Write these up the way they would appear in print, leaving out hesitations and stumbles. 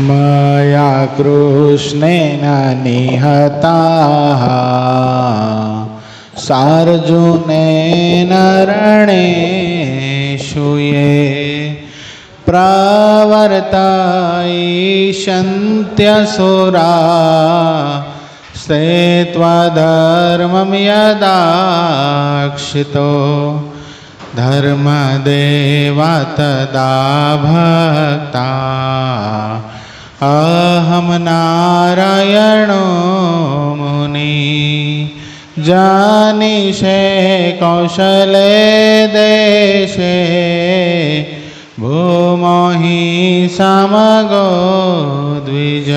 मया कृष्णेन निहताः सार्जुनेन रणेषु ये प्रवर्तयिष्यन्त्यसुरा से त्वधर्मं यदाक्षितो धर्मदेव तदा भक्ता अहं नारायणो मुनि जानीषे कौशले देशे भूमो हि समगो द्विज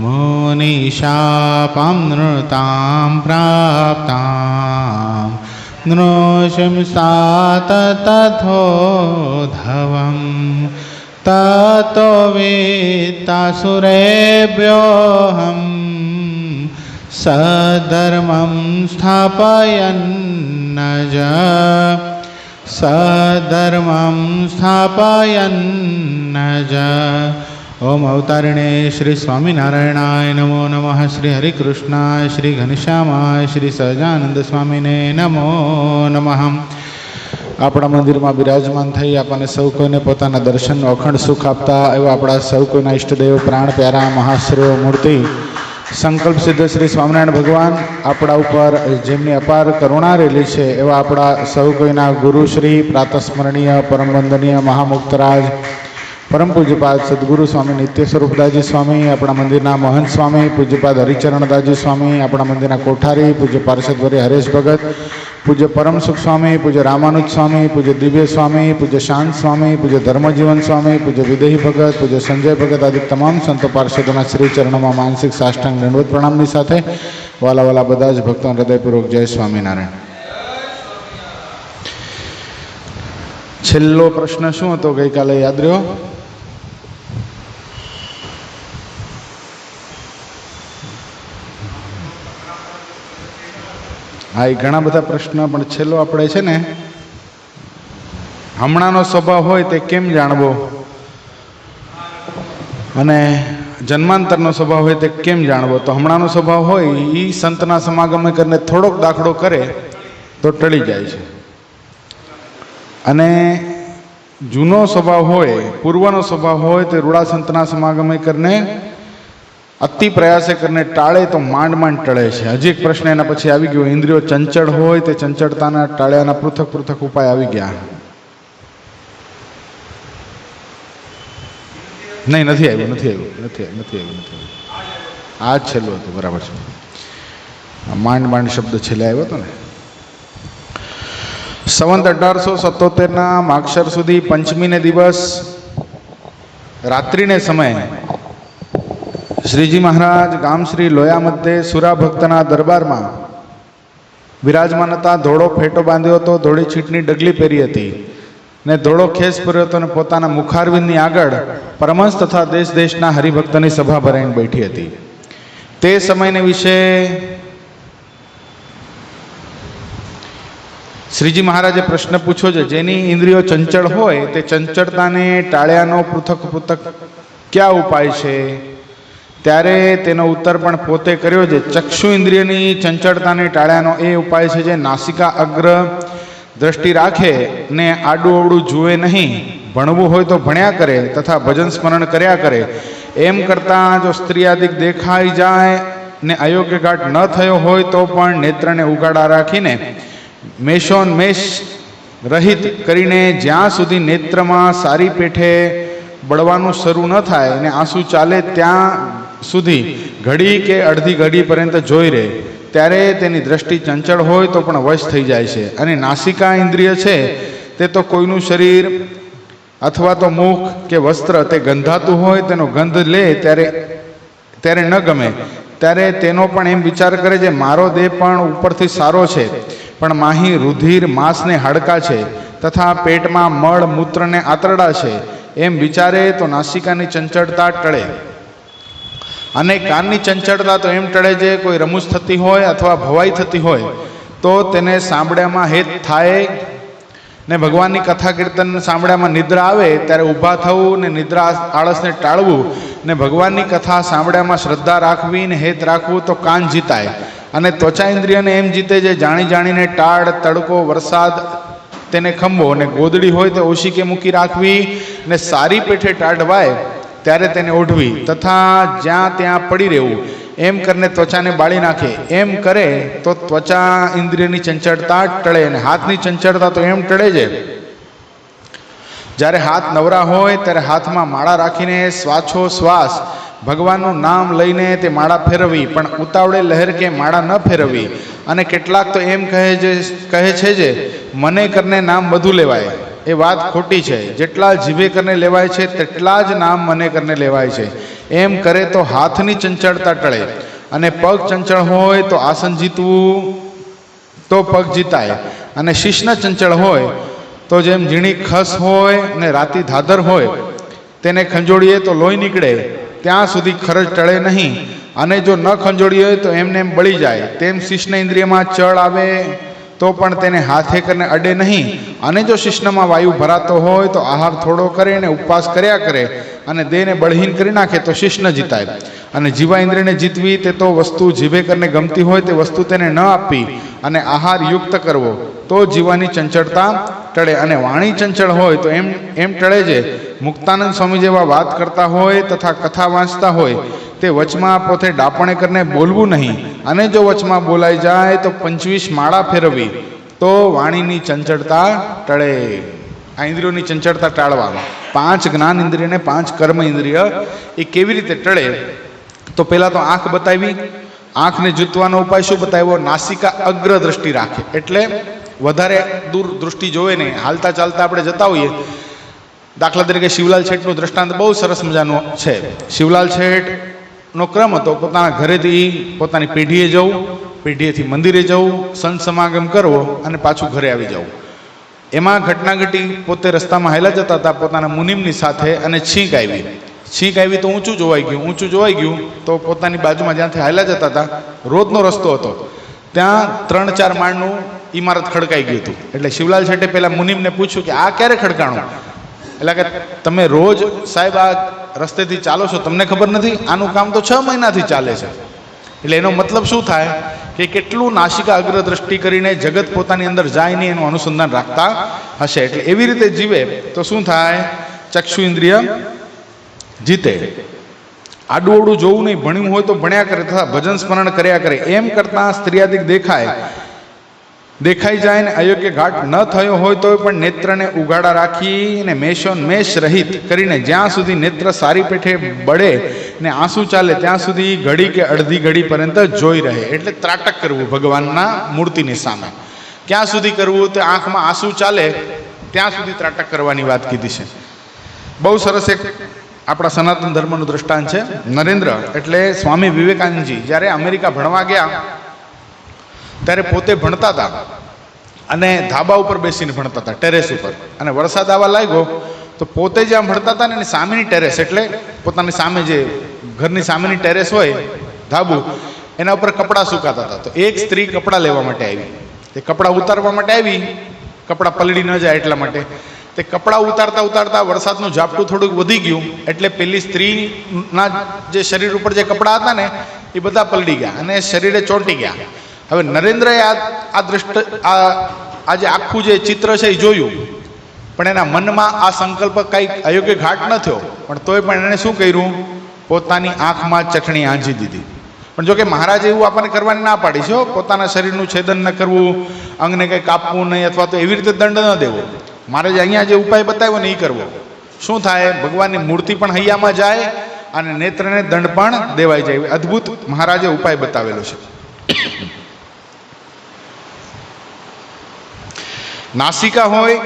मुनिशापं नृतां प्राप्तां नृषिं सात तथोधवम् ततो वित्तासुरेभ्योऽहं सधर्मं स्थापयन्नज सधर्मं स्थापयन्नज। ओम अवतारिणे श्री स्वामीनारायणाय नमो नमः। श्री हरिकृष्णाय श्री घनश्यामाय श्री સહજાનંદ સ્વામીને નમો નમઃ। આપણા મંદિરમાં બિરાજમાન થઈ આપણને સૌ કોઈને પોતાના દર્શનનો અખંડ સુખ આપતા એવા આપણા સૌ કોઈના ઈષ્ટદેવ પ્રાણ પ્યારા મહાશ્રેય મૂર્તિ સંકલ્પ સિદ્ધ શ્રી સ્વામિનારાયણ ભગવાન આપણા ઉપર જેમની અપાર કરુણા રહેલી છે એવા આપણા સૌ કોઈના ગુરુશ્રી પ્રાતસ્મરણીય પરમ વંદનીય મહામુક્તરાજ પરમ પૂજ્યપાદ સદગુરુ સ્વામી નિત્ય સ્વરૂપદાસજી સ્વામી, આપણા મંદિરના મહંત સ્વામી પૂજ્યપાદ હરિચરણદાસજી સ્વામી, આપણા મંદિરના કોઠારી પૂજ્ય પાર્ષદવર્ય હરેશ ભગત, પૂજ્ય પરમ સુખ સ્વામી, પૂજ્ય રામાનુજ સ્વામી, પૂજ્ય દિવ્ય સ્વામી, પૂજ્ય શાંત સ્વામી, પૂજ્ય ધર્મજીવન સ્વામી, પૂજ્ય વિદેહી ભગત, પૂજ્ય સંજય ભગત આદિ તમામ સંતો પાર્ષદોના શ્રી ચરણોમાં માનસિક સાષ્ટાંગ દંડવત પ્રણામની સાથે વાલા વાલા બધા જ ભક્તો હૃદયપૂર્વક જય સ્વામિનારાયણ। છેલ્લો પ્રશ્ન શું હતો ગઈકાલે યાદ રહ્યો? હા, એ ઘણા બધા પ્રશ્ન, પણ છેલ્લો આપણે છે ને હમણાંનો સ્વભાવ હોય તે કેમ જાણવો અને જન્માંતરનો સ્વભાવ હોય તે કેમ જાણવો? તો હમણાંનો સ્વભાવ હોય એ સંતના સમાગમે કરીને થોડોક દાખલો કરે તો ટળી જાય છે, અને જૂનો સ્વભાવ હોય પૂર્વનો સ્વભાવ હોય તે રૂડા સંતના સમાગમે કરીને અતિ પ્રયાસે કરીને ટાળે તો માંડ માંડ ટળે છે। હજી એક પ્રશ્ન એના પછી આવી ગયો, ઇન્દ્રિયો ચંચળ હોય તે ચંચળતાના ટાળ્યાના પૃથક પૃથક ઉપાય આવી ગયા। નહીં, નથી આવ્યું। આ જ છેલ્લું હતું, બરાબર છે। માંડ માંડ શબ્દ છેલ્લે આવ્યો હતો ને। સંવત 1877ના માગશર સુધી પંચમીને દિવસ રાત્રિને સમયે શ્રીજી મહારાજ ગામ શ્રી લોયા મધ્યે સુરા ભક્તના દરબારમાં વિરાજમાન હતા। ધોળો ફેટો બાંધ્યો હતો, ધોળી છીટની ડગલી પહેરી હતી ને ધોળો ખેસ પહેર્યો હતો, અને પોતાના મુખારવિંદની આગળ પરમહંસ તથા દેશ દેશના હરિભક્તની સભા ભરાઈને બેઠી હતી। તે સમયને વિશે શ્રીજી મહારાજે પ્રશ્ન પૂછ્યો છે, જેની ઇન્દ્રિયો ચંચળ હોય તે ચંચળતાને ટાળ્યાનો પૃથક પૃથક ક્યાં ઉપાય છે? ત્યારે તેનો ઉત્તર પણ પોતે કર્યો છે। ચક્ષુ ઇન્દ્રિયની ચંચળતાને ટાળ્યાનો એ ઉપાય છે જે નાસિકા અગ્ર દ્રષ્ટિ રાખે ને આડું અવડું જુએ નહીં, ભણવું હોય તો ભણ્યા કરે તથા ભજન સ્મરણ કર્યા કરે। એમ કરતાં જો સ્ત્રીયાદિક દેખાઈ જાય ને અયોગ્ય ઘાટ ન થયો હોય તો પણ નેત્રને ઉગાડા રાખીને મેષોન્મેષ રહિત કરીને જ્યાં સુધી નેત્રમાં સારી પેઠે બળવાનું શરૂ ન થાય ને આંસુ ચાલે ત્યાં સુધી ઘડી કે અડધી ઘડી પર્યંત જોઈ રહે, ત્યારે તેની દ્રષ્ટિ ચંચળ હોય તો પણ વશ થઈ જાય છે। અને નાસિકા ઇન્દ્રિય છે તે તો કોઈનું શરીર અથવા તો મુખ કે વસ્ત્ર તે ગંધાતું હોય તેનો ગંધ લે ત્યારે ન ગમે, ત્યારે તેનો પણ એમ વિચાર કરે છે મારો દેહ પણ ઉપરથી સારો છે, પણ માહી રુધિર માંસ ને હાડકા છે તથા પેટમાં મળ મૂત્ર ને આંતરડા છે, એમ વિચારે તો નાસિકાની ચંચળતા ટળે। અને કાનની ચંચળતા તો એમ ટળે છે કોઈ રમૂજ થતી હોય અથવા ભવાઈ થતી હોય તો તેને સાંભળ્યામાં હેત થાય ને ભગવાનની કથા કીર્તન સાંભળ્યામાં નિદ્રા આવે ત્યારે ઊભા થવું ને નિદ્રા આળસને ટાળવું ને ભગવાનની કથા સાંભળ્યામાં શ્રદ્ધા રાખવી ને હેત રાખવું તો કાન જીતાય. અને ત્વચા ઇન્દ્રિયને એમ જીતે જે જાણી જાણીને ટાળ, તડકો, વરસાદ તેને ખંભો, અને ગોદડી હોય તો ઓશીકે મૂકી રાખવી ને સારી પેઠે ટાઢવાય ત્યારે તેને ઓઢવી તથા જ્યાં ત્યાં પડી રહેવું એમ કરીને ત્વચાને બાળી નાખે. એમ કરે તો ત્વચા ઇન્દ્રિયની ચંચળતા ટળે. અને હાથની ચંચળતા તો એમ ટળે છે જ્યારે હાથ નવરા હોય ત્યારે હાથમાં માળા રાખીને શ્વાસો શ્વાસ ભગવાનનું નામ લઈને તે માળા ફેરવવી, પણ ઉતાવળે લહેર કે માળા ન ફેરવવી. અને કેટલાક તો એમ કહે છે જે મને કરને નામ બધું લેવાય. એ વાત ખોટી છે. જેટલા જીભે કરને લેવાય છે તેટલા જ નામ મને કરને લેવાય છે. એમ કરે તો હાથની ચંચળતા ટળે. અને પગ ચંચળ હોય તો આસન જીતવું તો પગ જીતાય. અને શીશના ચંચળ હોય તો જેમ ઝીણી ખસ હોય ને રાતી ધાધર હોય તેને ખંજોળીએ તો લોહી નીકળે ત્યાં સુધી ખરજ ટળે નહીં. અને જો ન ખંજોળીએ હોય તો એમને એમ બળી જાય. તેમ શીશના ઇન્દ્રિયમાં ચળ આવે તો પણ તેને હાથે કરીને અડે નહીં. અને જો શિષ્ણમાં વાયુ ભરાતો હોય તો આહાર થોડો કરે ને ઉપવાસ કર્યા કરે અને દેહને બળહીન કરી નાખે તો શિષ્ણ જીતાય. અને જીવા ઇન્દ્રિયને જીતવી તે તો વસ્તુ જીભે કરીને ગમતી હોય તે વસ્તુ તેને ન આપવી અને આહાર યુક્ત કરવો તો જીવાની ચંચળતા ટળે. અને વાણી ચંચળ હોય તો એમ ટળે છે મુક્તાનંદ સ્વામી જેવા વાત કરતા હોય તથા કથા વાંચતા હોય તે વચમાં પોતે ડાપણે કરીને બોલવું નહીં. અને જો વચમાં બોલાઈ જાય તો 25 માળા ફેરવવી તો વાણીની ચંચળતા ટળે. આ ઇન્દ્રિયોની ચંચળતા ટાળવા 5 જ્ઞાન ઇન્દ્રિય ને 5 કર્મ ઇન્દ્રિય એ કેવી રીતે ટળે? તો પહેલાં તો આંખ બતાવી. આંખને જીતવાનો ઉપાય શું બતાવ્યો? નાસિકા અગ્ર દ્રષ્ટિ રાખે, એટલે વધારે દૂર દૃષ્ટિ જોવે નહીં. હાલતા ચાલતા આપણે જતા હોઈએ, દાખલા તરીકે શિવલાલ શેઠનું દ્રષ્ટાંત બહુ સરસ મજાનું છે. શિવલાલ શેઠનો ક્રમ હતો પોતાના ઘરેથી પોતાની પેઢીએ જવું, પેઢીએથી મંદિરે જવું, સંત સમાગમ કરવો અને પાછું ઘરે આવી જવું. એમાં ઘટના ઘટી, પોતે રસ્તામાં હાલ્યા જતા હતા પોતાના મુનિમની સાથે અને છીંક આવી. છીંક આવી તો ઊંચું જોવાઈ ગયું તો પોતાની બાજુમાં જ્યાંથી હાલ્યા જતા હતા, રોજનો રસ્તો હતો, ત્યાં 3-4 માળનું ઇમારત ખડકાઈ ગયું હતું. એટલે શિવલાલ શેઠે પેલા મુનિમને પૂછ્યું કે આ ક્યારે ખડકાણું? એટલે કે તમે રોજ સાહેબ આ રસ્તેથી ચાલો છો, તમને ખબર નથી? આનું કામ તો 6 મહિનાથી ચાલે છે. એટલે એનો મતલબ શું થાય કે કેટલું નાસિકા અગ્ર દ્રષ્ટિ કરીને જગત પોતાની અંદર જાય નહીં એનું અનુસંધાન રાખતા હશે. એટલે એવી રીતે જીવે તો શું થાય? ચક્ષુ ઇન્દ્રિય જીતે. આડું ઓડું જોવું નહીં, ભણ્યું હોય તો ભણ્યા કરે તથા ભજન સ્મરણ કર્યા કરે. એમ કરતાં સ્ત્રીયાદિક દેખાઈ જાય ને અયોગ્ય ઘાટ ન થયો હોય તો પણ નેત્રને ઉગાડા રાખીને મેષ રહિત કરીને જ્યાં સુધી નેત્ર સારી પેઠે બળે ને આંસુ ચાલે ત્યાં સુધી ઘડી કે અડધી ઘડી પર્યંત જોઈ રહે. એટલે ત્રાટક કરવું ભગવાનના મૂર્તિની સામે. ક્યાં સુધી કરવું? તો આંખમાં આંસુ ચાલે ત્યાં સુધી ત્રાટક કરવાની વાત કીધી છે. બહુ સરસ એક આપણા સનાતન ધર્મનું દ્રષ્ટાંત છે. નરેન્દ્ર એટલે સ્વામી વિવેકાનંદજી જ્યારે અમેરિકા ભણવા ગયા ત્યારે પોતે ભણતા હતા અને ધાબા ઉપર બેસીને ભણતા હતા, ટેરેસ ઉપર. અને વરસાદ આવવા લાગ્યો તો પોતે જ્યાં ભણતા હતા ને એની સામેની ટેરેસ, એટલે પોતાની સામે જે ઘરની સામેની ટેરેસ હોય ધાબુ, એના ઉપર કપડાં સુકાતા હતા. તો એક સ્ત્રી કપડાં લેવા માટે આવી. તે કપડાં ઉતારવા માટે આવી, કપડાં પલળી ન જાય એટલા માટે. તે કપડાં ઉતારતા વરસાદનું ઝાપટું થોડુંક વધી ગયું એટલે પેલી સ્ત્રીના જે શરીર ઉપર જે કપડાં હતા ને એ બધા પલળી ગયા અને શરીરે ચોંટી ગયા. હવે નરેન્દ્રએ આ જે આખું જે ચિત્ર છે એ જોયું, પણ એના મનમાં આ સંકલ્પ કંઈક અયોગ્ય ઘાટ ન થયો. પણ તોય પણ એણે શું કર્યું? પોતાની આંખમાં ચટણી આંજી દીધી. પણ જો કે મહારાજે એવું આપણને કરવાની ના પાડી છે, પોતાના શરીરનું છેદન ન કરવું, અંગને કંઈ કાપવું નહીં, અથવા તો એવી રીતે દંડ ન દેવો. મહારાજે અહીંયા જે ઉપાય બતાવ્યો ને એ કરવો. શું થાય? ભગવાનની મૂર્તિ પણ હૈયામાં જાય અને નેત્રને દંડ પણ દેવાઈ જાય. અદ્ભુત મહારાજે ઉપાય બતાવેલો છે. નાસિકા હોય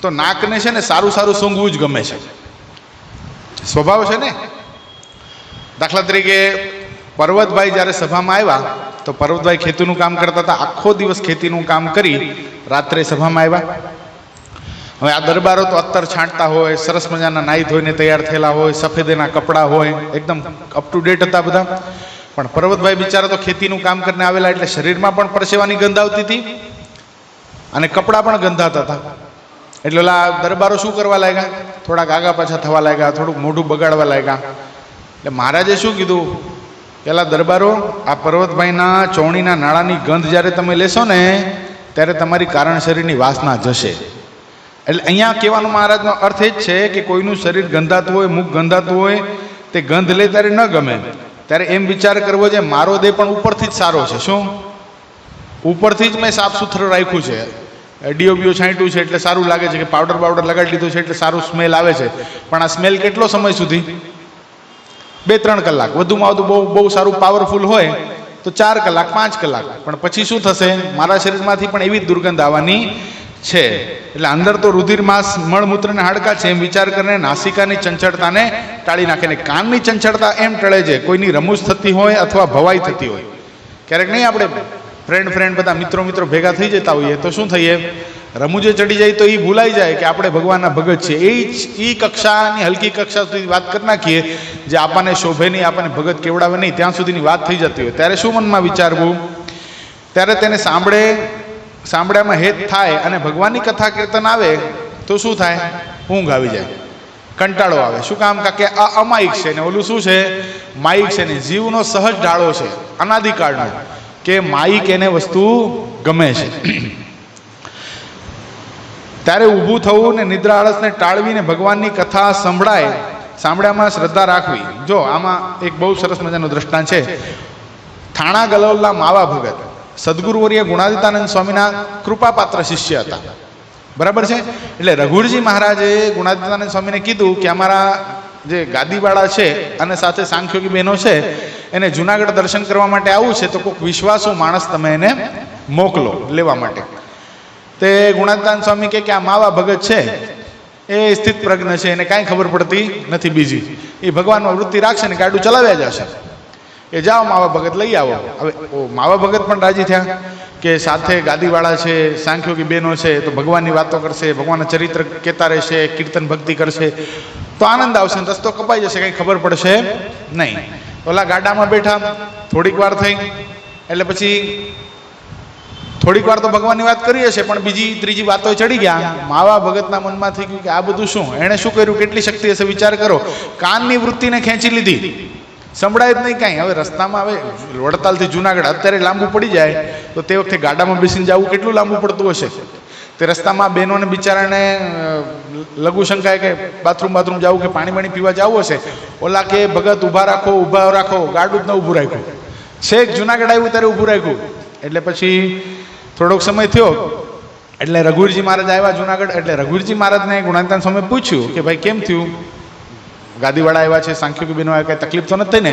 તો નાકને છે ને સારું સૂંઘવું જ ગમે છે, સ્વભાવ છે ને. દાખલા તરીકે પર્વતભાઈ જ્યારે સભામાં આવ્યા તો પર્વતભાઈ ખેતીનું કામ કરતા હતા. આખો દિવસ ખેતીનું કામ કરી રાત્રે સભામાં આવ્યા. હવે આ દરબારો તો અત્તર છાંટતા હોય, સરસ મજાના નાહી ધોઈને તૈયાર થયેલા હોય, સફેદના કપડાં હોય, એકદમ અપ ટુ ડેટ હતા બધા. પણ પર્વતભાઈ બિચારા તો ખેતીનું કામ કરીને આવેલા એટલે શરીરમાં પણ પરસેવાની ગંધ આવતી હતી અને કપડાં પણ ગંધાતા હતા. એટલે ઓલા દરબારો શું કરવા લાગ્યા? થોડાક આગા પાછા થવા લાગ્યા, થોડુંક મોઢું બગાડવા લાગ્યા. એટલે મહારાજે શું કીધું? પેલા દરબારો, આ પર્વતભાઈના ચોણીના નાળાની ગંધ જ્યારે તમે લેશો ને ત્યારે તમારી કારણ શરીરની વાસના જશે. એટલે અહીંયા કહેવાનો મહારાજનો અર્થ એ જ છે કે કોઈનું શરીર ગંધાતું હોય, મુખ ગંધાતું હોય, તે ગંધ લે ત્યારે ન ગમે, ત્યારે એમ વિચાર કરવો છે મારો દેહ પણ ઉપરથી જ સારો છે. શું? ઉપરથી જ મેં સાફ સુથરું રાખ્યું છે, ડીઓબીઓ છાંટ્યું છે એટલે સારું લાગે છે, કે પાવડર લગાડી લીધું છે એટલે સારું સ્મેલ આવે છે. પણ આ સ્મેલ કેટલો સમય સુધી? 2-3 કલાક, વધુમાં વધુ બહુ સારું પાવરફુલ હોય તો 4 કલાક 5 કલાક. પણ પછી શું થશે? મારા શરીરમાંથી પણ એવી જ દુર્ગંધ આવવાની છે. એટલે અંદર તો રુધિરમાંસ મળમૂત્રને હાડકા છે એમ વિચાર કરીને નાસિકાની ચંચળતાને ટાળી નાખે. ને કાનની ચંચળતા એમ ટળે છે કોઈની રમૂજ થતી હોય અથવા ભવાઈ થતી હોય. ક્યારેક નહીં આપણે ફ્રેન્ડ બધા મિત્રો ભેગા થઈ જતા હોઈએ તો શું થઈએ? રમૂજે ચડી જાય તો એ ભૂલાઈ જાય કે આપણે ભગવાનના ભગત છીએ. એ કક્ષાની હલકી કક્ષા સુધી વાત કરી નાખીએ જે આપણને શોભે નહીં, આપણને ભગત કેવડાવે નહીં, ત્યાં સુધીની વાત થઈ જતી હોય. ત્યારે શું મનમાં વિચારવું? ત્યારે તેને સાંભળ્યામાં હેત થાય અને ભગવાનની કથા કીર્તન આવે તો શું થાય? ઊંઘ આવી જાય, કંટાળો આવે. શું કામ? કે આ અમાયિક છે ને ઓલું શું છે? માયિક છે. ને જીવનો સહજ ઢાળો છે અનાદિકાળનો કે માયિક એને વસ્તુ ગમે છે. ત્યારે ઊભું થવું ને નિદ્રા આળસને ટાળવીને ભગવાનની કથા સાંભળ્યામાં શ્રદ્ધા રાખવી. જો આમાં એક બહુ સરસ મજાનું દ્રષ્ટાંત છે. થાણા ગલોલના માવા ભગત સદગુરુવર્ય ગુણાદિતાનંદ સ્વામીના કૃપાપાત્ર શિષ્ય હતા. બરાબર છે? એટલે રઘુરજી મહારાજે ગુણાદિતાનંદ સ્વામીને કીધું કે અમારા જે ગાદીવાળા છે અને સાથે સાંખ્યોગી બહેનો છે એને જુનાગઢ દર્શન કરવા માટે આવવું છે, તો કોઈક વિશ્વાસુ માણસ તમે એને મોકલો લેવા માટે. તે ગુણાદિતાનંદ સ્વામી કે આ માવા ભગત છે એ સ્થિત પ્રજ્ઞ છે, એને કાંઈ ખબર પડતી નથી બીજી, એ ભગવાનમાં વૃત્તિ રાખશે ને ગાડું ચલાવ્યા જશે, એ જાઓ માવા ભગત લઈ આવો. હવે માવા ભગત પણ રાજી થયા કે સાથે ગાદીવાળા છે, સાંખ્યોગી બહેનો છે, તો ભગવાનની વાતો કરશે, ભગવાનના ચરિત્ર કહેતા રહેશે, કીર્તન ભક્તિ કરશે તો આનંદ આવશે ને રસ્તો કપાઈ જશે, કંઈ ખબર પડશે નહીં. ઓલા ગાડામાં બેઠા થોડીક વાર થઈ એટલે પછી થોડીક વાર તો ભગવાનની વાત કરી હશે પણ બીજી ત્રીજી વાતો ચડી ગયા. માવા ભગતના મનમાં થઈ ગયું કે આ બધું શું? એણે શું કર્યું? કેટલી શક્તિ હશે વિચાર કરો. કાનની વૃત્તિને ખેંચી લીધી, સંભળાય જ નહીં કાંઈ. હવે રસ્તામાં હવે વડતાલથી જુનાગઢ અત્યારે લાંબુ પડી જાય તો તે વખતે ગાડામાં બેસીને જવું કેટલું લાંબુ પડતું હશે. તે રસ્તામાં બહેનોને બિચારાને લઘુ શંકાય કે બાથરૂમ જવું કે પાણી પીવા જવું હશે. ઓલા કે ભગત ઊભા રાખો, ગાડું જ ન ઊભું રાખ્યું. છેક જુનાગઢ આવ્યું ત્યારે ઊભું રાખ્યું. એટલે પછી થોડોક સમય થયો એટલે રઘુવીરજી મહારાજ આવ્યા જુનાગઢ. એટલે રઘુવીરજી મહારાજને ગુણાદિતાનંદ સ્વામીએ પૂછ્યું કે ભાઈ કેમ થયું? ગાદીવાળા આવ્યા છે, સાંખ્યોગી બહેનો આવ્યા, કંઈ તકલીફ તો નથી ને?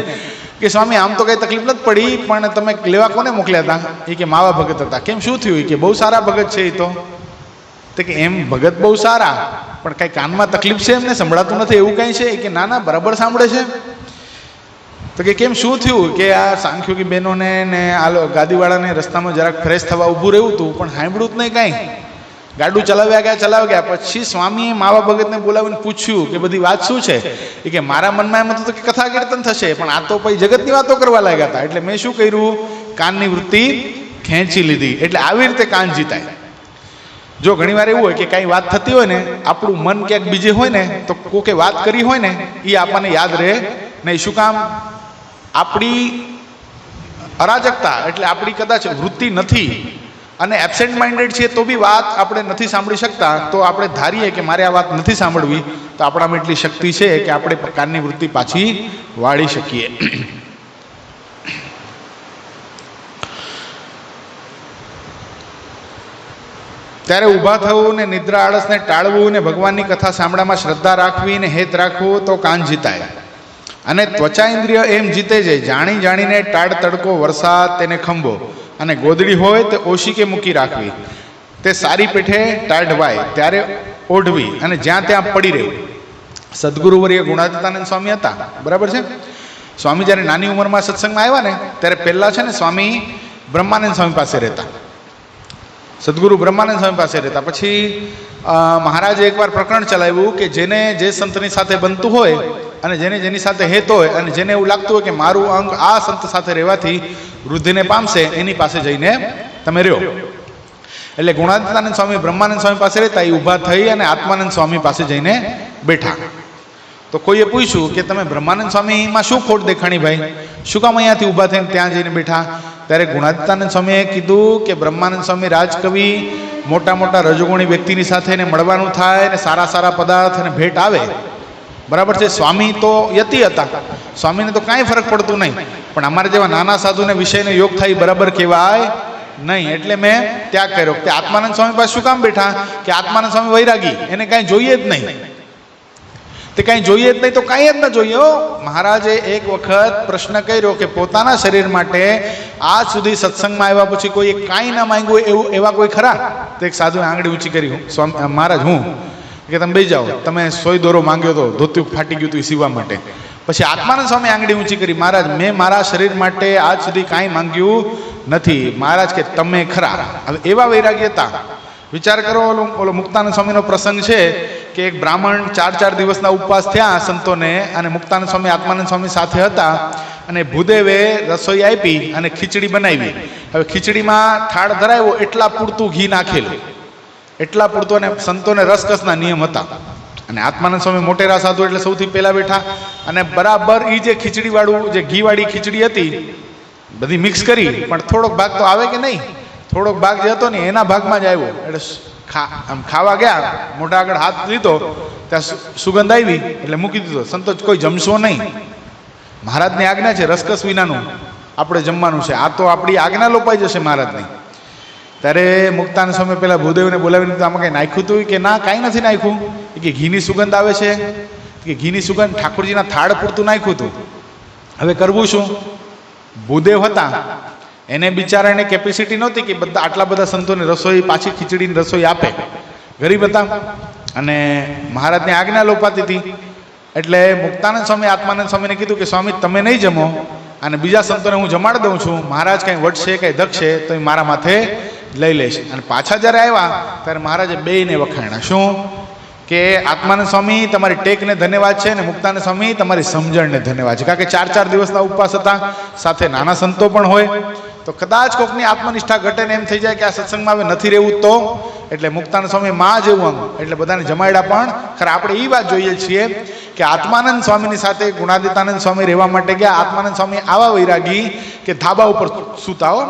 કે સ્વામી આમ તો કંઈ તકલીફ નથી પડી, પણ તમે લેવા કોને મોકલ્યા હતા? એ કે માવા ભગત હતા. કેમ શું થયું? એ કે બહુ સારા ભગત છે એ તો કે એમ ભગત બહુ સારા પણ કાંઈ કાનમાં તકલીફ છે, એમને સંભળાતું નથી એવું કાંઈ છે? કે ના બરાબર સાંભળે છે. તો કે કેમ શું થયું? કે આ સાંખ્યોગી બહેનોને ને આ ગાદીવાળાને રસ્તામાં જરાક ફ્રેશ થવા ઊભું રહ્યું હતું પણ સાંભળ્યું જ નહીં કાંઈ. ગાડું ચલાવ્યા ગયા. પછી સ્વામીએ માવા ભગતને બોલાવીને પૂછ્યું કે બધી વાત શું છે? એ કે મારા મનમાં એમ હતું કે કથા કીર્તન થશે પણ આ તો પછી જગતની વાતો કરવા લાગ્યા હતા, એટલે મેં શું કર્યું? કાનની વૃત્તિ ખેંચી લીધી. એટલે આવી રીતે કાન જીતાય. જો ઘણીવાર એવું હોય કે કાંઈ વાત થતી હોય ને આપણું મન ક્યાંક બીજે હોય ને તો કોકે વાત કરી હોય ને એ આપણને યાદ રહે નહીં. શું કામ? આપણી અરાજકતા એટલે આપણી કદાચ વૃત્તિ નથી અને એબસેન્ટ માઇન્ડેડ છીએ તો બી વાત આપણે નથી સાંભળી શકતા. તો આપણે ધારીએ કે મારે આ વાત નથી સાંભળવી તો આપણામાં એટલી શક્તિ છે કે આપણે કાનની વૃત્તિ પાછી વાળી શકીએ. ત્યારે ઊભા થવું ને નિદ્રા આળસને ટાળવું ને ભગવાનની કથા સાંભળવામાં શ્રદ્ધા રાખવી ને હેત રાખવું તો કાન જીતાય. અને ત્વચા ઇન્દ્રિય એમ જીતે છે જાણીને ટાળ તડકો વરસાદ તેને ખંભો અને ગોદડી હોય તે ઓશીકે મૂકી રાખવી. તે સારી પેઠે ટાઢવાય ત્યારે ઓઢવી અને જ્યાં ત્યાં પડી રહેવું. સદગુરુવર્ય ગુણાદિતાનંદ સ્વામી હતા. બરાબર છે? સ્વામી જ્યારે નાની ઉંમરમાં સત્સંગમાં આવ્યા ને ત્યારે પહેલાં છે ને સ્વામી બ્રહ્માનંદ સ્વામી પાસે રહેતા, સદગુરુ બ્રહ્માનંદ સ્વામી પાસે રહેતા. પછી મહારાજે એકવાર પ્રકરણ ચલાવ્યું કે જેને જે સંતની સાથે બનતું હોય અને જેની સાથે હેત હોય અને જેને એવું લાગતું હોય કે મારું અંગ આ સંત સાથે રહેવાથી વૃદ્ધિને પામશે એની પાસે જઈને તમે રહ્યો. એટલે ગુણાતીતાનંદ સ્વામી બ્રહ્માનંદ સ્વામી પાસે રહેતા, એ ઊભા થઈ અને આત્માનંદ સ્વામી પાસે જઈને બેઠા. તો કોઈએ પૂછ્યું કે તમે બ્રહ્માનંદ સ્વામીમાં શું ખોટ દેખાણી ભાઈ, શું કામ અહીંયાથી ઊભા થઈને ત્યાં જઈને બેઠા? ત્યારે ગુણાતીતાનંદ સ્વામીએ કીધું કે બ્રહ્માનંદ સ્વામી રાજકવિ, મોટા મોટા રજોગુણી વ્યક્તિની સાથે એને મળવાનું થાય ને સારા સારા પદાર્થ અને ભેટ આવે, બરાબર છે. સ્વામી તો યતિ હતા, સ્વામીને તો કાંઈ ફરક પડતું નહીં, પણ અમારે જેવા નાના સાધુને વિષયને યોગ થાય બરાબર કહેવાય નહીં. એટલે મેં ત્યાગ કર્યો. કે આત્માનંદ સ્વામી પાસે શું કામ બેઠા? કે આત્માનંદ સ્વામી વૈરાગી, એને કાંઈ જોઈએ જ નહીં. તે કાંઈ જોઈએ જ નહીં તો કાંઈ જ ન જોઈએ. મહારાજે એક વખત પ્રશ્ન કર્યો કે પોતાના શરીર માટે આજ સુધી સત્સંગમાં આવ્યા પછી કોઈ કાંઈ ના માંગ્યું એવું એવા કોઈ ખરા? તો એક સાધુએ આંગળી ઊંચી કરી, મહારાજ હું. કે તમે બેસી જાઓ, તમે સોય દોરો માંગ્યો હતો, ધોતિયું ફાટી ગયું હતું એ સીવવા માટે. પછી આત્માનંદ સ્વામી આંગળી ઊંચી કરી, મહારાજ મેં મારા શરીર માટે આજ સુધી કાંઈ માંગ્યું નથી. મહારાજ કે તમે ખરા. હવે એવા વૈરાગ્ય હતા. વિચાર કરો, ઓલો મુક્તાનંદ સ્વામીનો પ્રસંગ છે કે એક બ્રાહ્મણ 4 દિવસના ઉપવાસ થયા સંતોને, અને મુક્તાનંદ સ્વામી આત્માનંદ સ્વામી સાથે હતા, અને ભૂદેવે રસોઈ આપી અને ખીચડી બનાવી. હવે ખીચડીમાં થાળ ધરાવ્યો, એટલા પૂરતું ઘી નાખેલું, એટલા પૂરતું, અને સંતોને રસકસના નિયમ હતા. અને આત્માનંદ સ્વામી મોટેરા સાધુ એટલે સૌથી પહેલા બેઠા, અને બરાબર એ જે ખીચડીવાળું, જે ઘીવાળી ખીચડી હતી બધી મિક્સ કરી, પણ થોડોક ભાગ તો આવે કે નહીં, થોડોક ભાગ જે હતો ને એના ભાગમાં જ આવ્યો. એટલે આમ ખાવા ગયા, મોઢા આગળ હાથ લીધો, ત્યાં સુગંધ આવી એટલે મૂકી દીધો. સંતો કોઈ જમશો નહીં, મહારાજની આજ્ઞા છે રસકસ વિનાનું આપણે જમવાનું છે, આ તો આપણી આજ્ઞા લોપાઈ જશે મહારાજની. ત્યારે મુક્તાનંદ સ્વામી પેલા ભૂદેવને બોલાવીને આમાં કંઈ નાખ્યું હતું? કે ના, કાંઈ નથી નાખ્યું. કે ઘીની સુગંધ આવે છે, કે ઘીની સુગંધ ઠાકોરજીના થાળ પૂરતું નાખ્યું હતું. હવે કરવું શું? ભૂદેવ હતા, એને બિચારાને કેપેસિટી નહોતી કે બધા આટલા બધા સંતોને રસોઈ, પાછી ખીચડીની રસોઈ આપે, ગરીબ હતા, અને મહારાજની આજ્ઞા લોપાતી હતી. એટલે મુક્તાનંદ સ્વામી આત્માનંદ સ્વામીને કીધું કે સ્વામી તમે નહીં જમો, અને બીજા સંતોને હું જમાડી દઉં છું, મહારાજ કંઈ વટશે કંઈ ધકશે તો એ મારા માથે લઈ લેશે. અને પાછા જ્યારે આવ્યા ત્યારે મહારાજે બેયને વખાણ્યા. શું? કે આત્માનંદ સ્વામી તમારી ટેકને ધન્યવાદ છે, અને મુક્તાનંદ સ્વામી તમારી સમજણને ધન્યવાદ છે. કારણ કે 4 દિવસના ઉપવાસ હતા, સાથે નાના સંતો પણ હોય, તો કદાચ કોકની આત્મનિષ્ઠા ઘટે ને એમ થઈ જાય કે આ સત્સંગમાં હવે નથી રહેવું તો. એટલે મુક્તાનંદ સ્વામી માં જેવું આમ, એટલે બધાને જમાડ્યા. પણ ખરા આપણે એ વાત જોઈએ છીએ કે આત્માનંદ સ્વામીની સાથે ગુણાતીતાનંદ સ્વામી રહેવા માટે ગયા. આત્માનંદ સ્વામી આવા વૈરાગી કે ધાબા ઉપર સૂતા હો,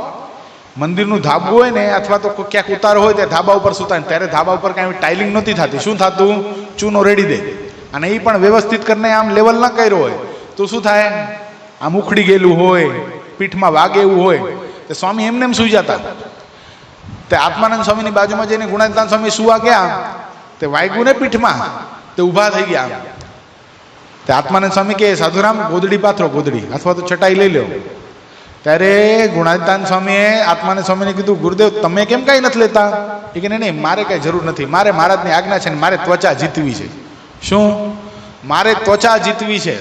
મંદિરનું ધાબું હોય ને, અથવા તો ક્યાંક ઉતાર હોય ત્યાં ધાબા ઉપર સૂતા. ત્યારે ધાબા ઉપર કાંઈ ટાઇલિંગ નહોતી થતી. શું થતું? ચૂનો રેડી દે, અને એ પણ વ્યવસ્થિત કરીને આમ લેવલ ન કર્યો હોય તો શું થાય? આમ ઉખડી ગયેલું હોય, પીઠમાં વાગે એવું હોય. તો સ્વામી એમને એમ સૂઈ જતા. તે આત્માનંદ સ્વામીની બાજુમાં જઈને ગુણાતીતાનંદ સ્વામી સુવા ગયા, તે વાગ્યું ને પીઠમાં, તે ઊભા થઈ ગયા. તે આત્માનંદ સ્વામી કે સાધુરામ ગોદડી પાથરો, ગોદડી અથવા તો ચટાઈ લઈ લો. ત્યારે ગુણાતીતાનંદ સ્વામીએ આત્માનંદ સ્વામીને કીધું, ગુરુદેવ તમે કેમ કાંઈ નથી લેતા? એ કે નહીં, મારે કાંઈ જરૂર નથી, મારે મહારાજની આજ્ઞા છે ને મારે ત્વચા જીતવી છે. શું? મારે ત્વચા જીતવી છે.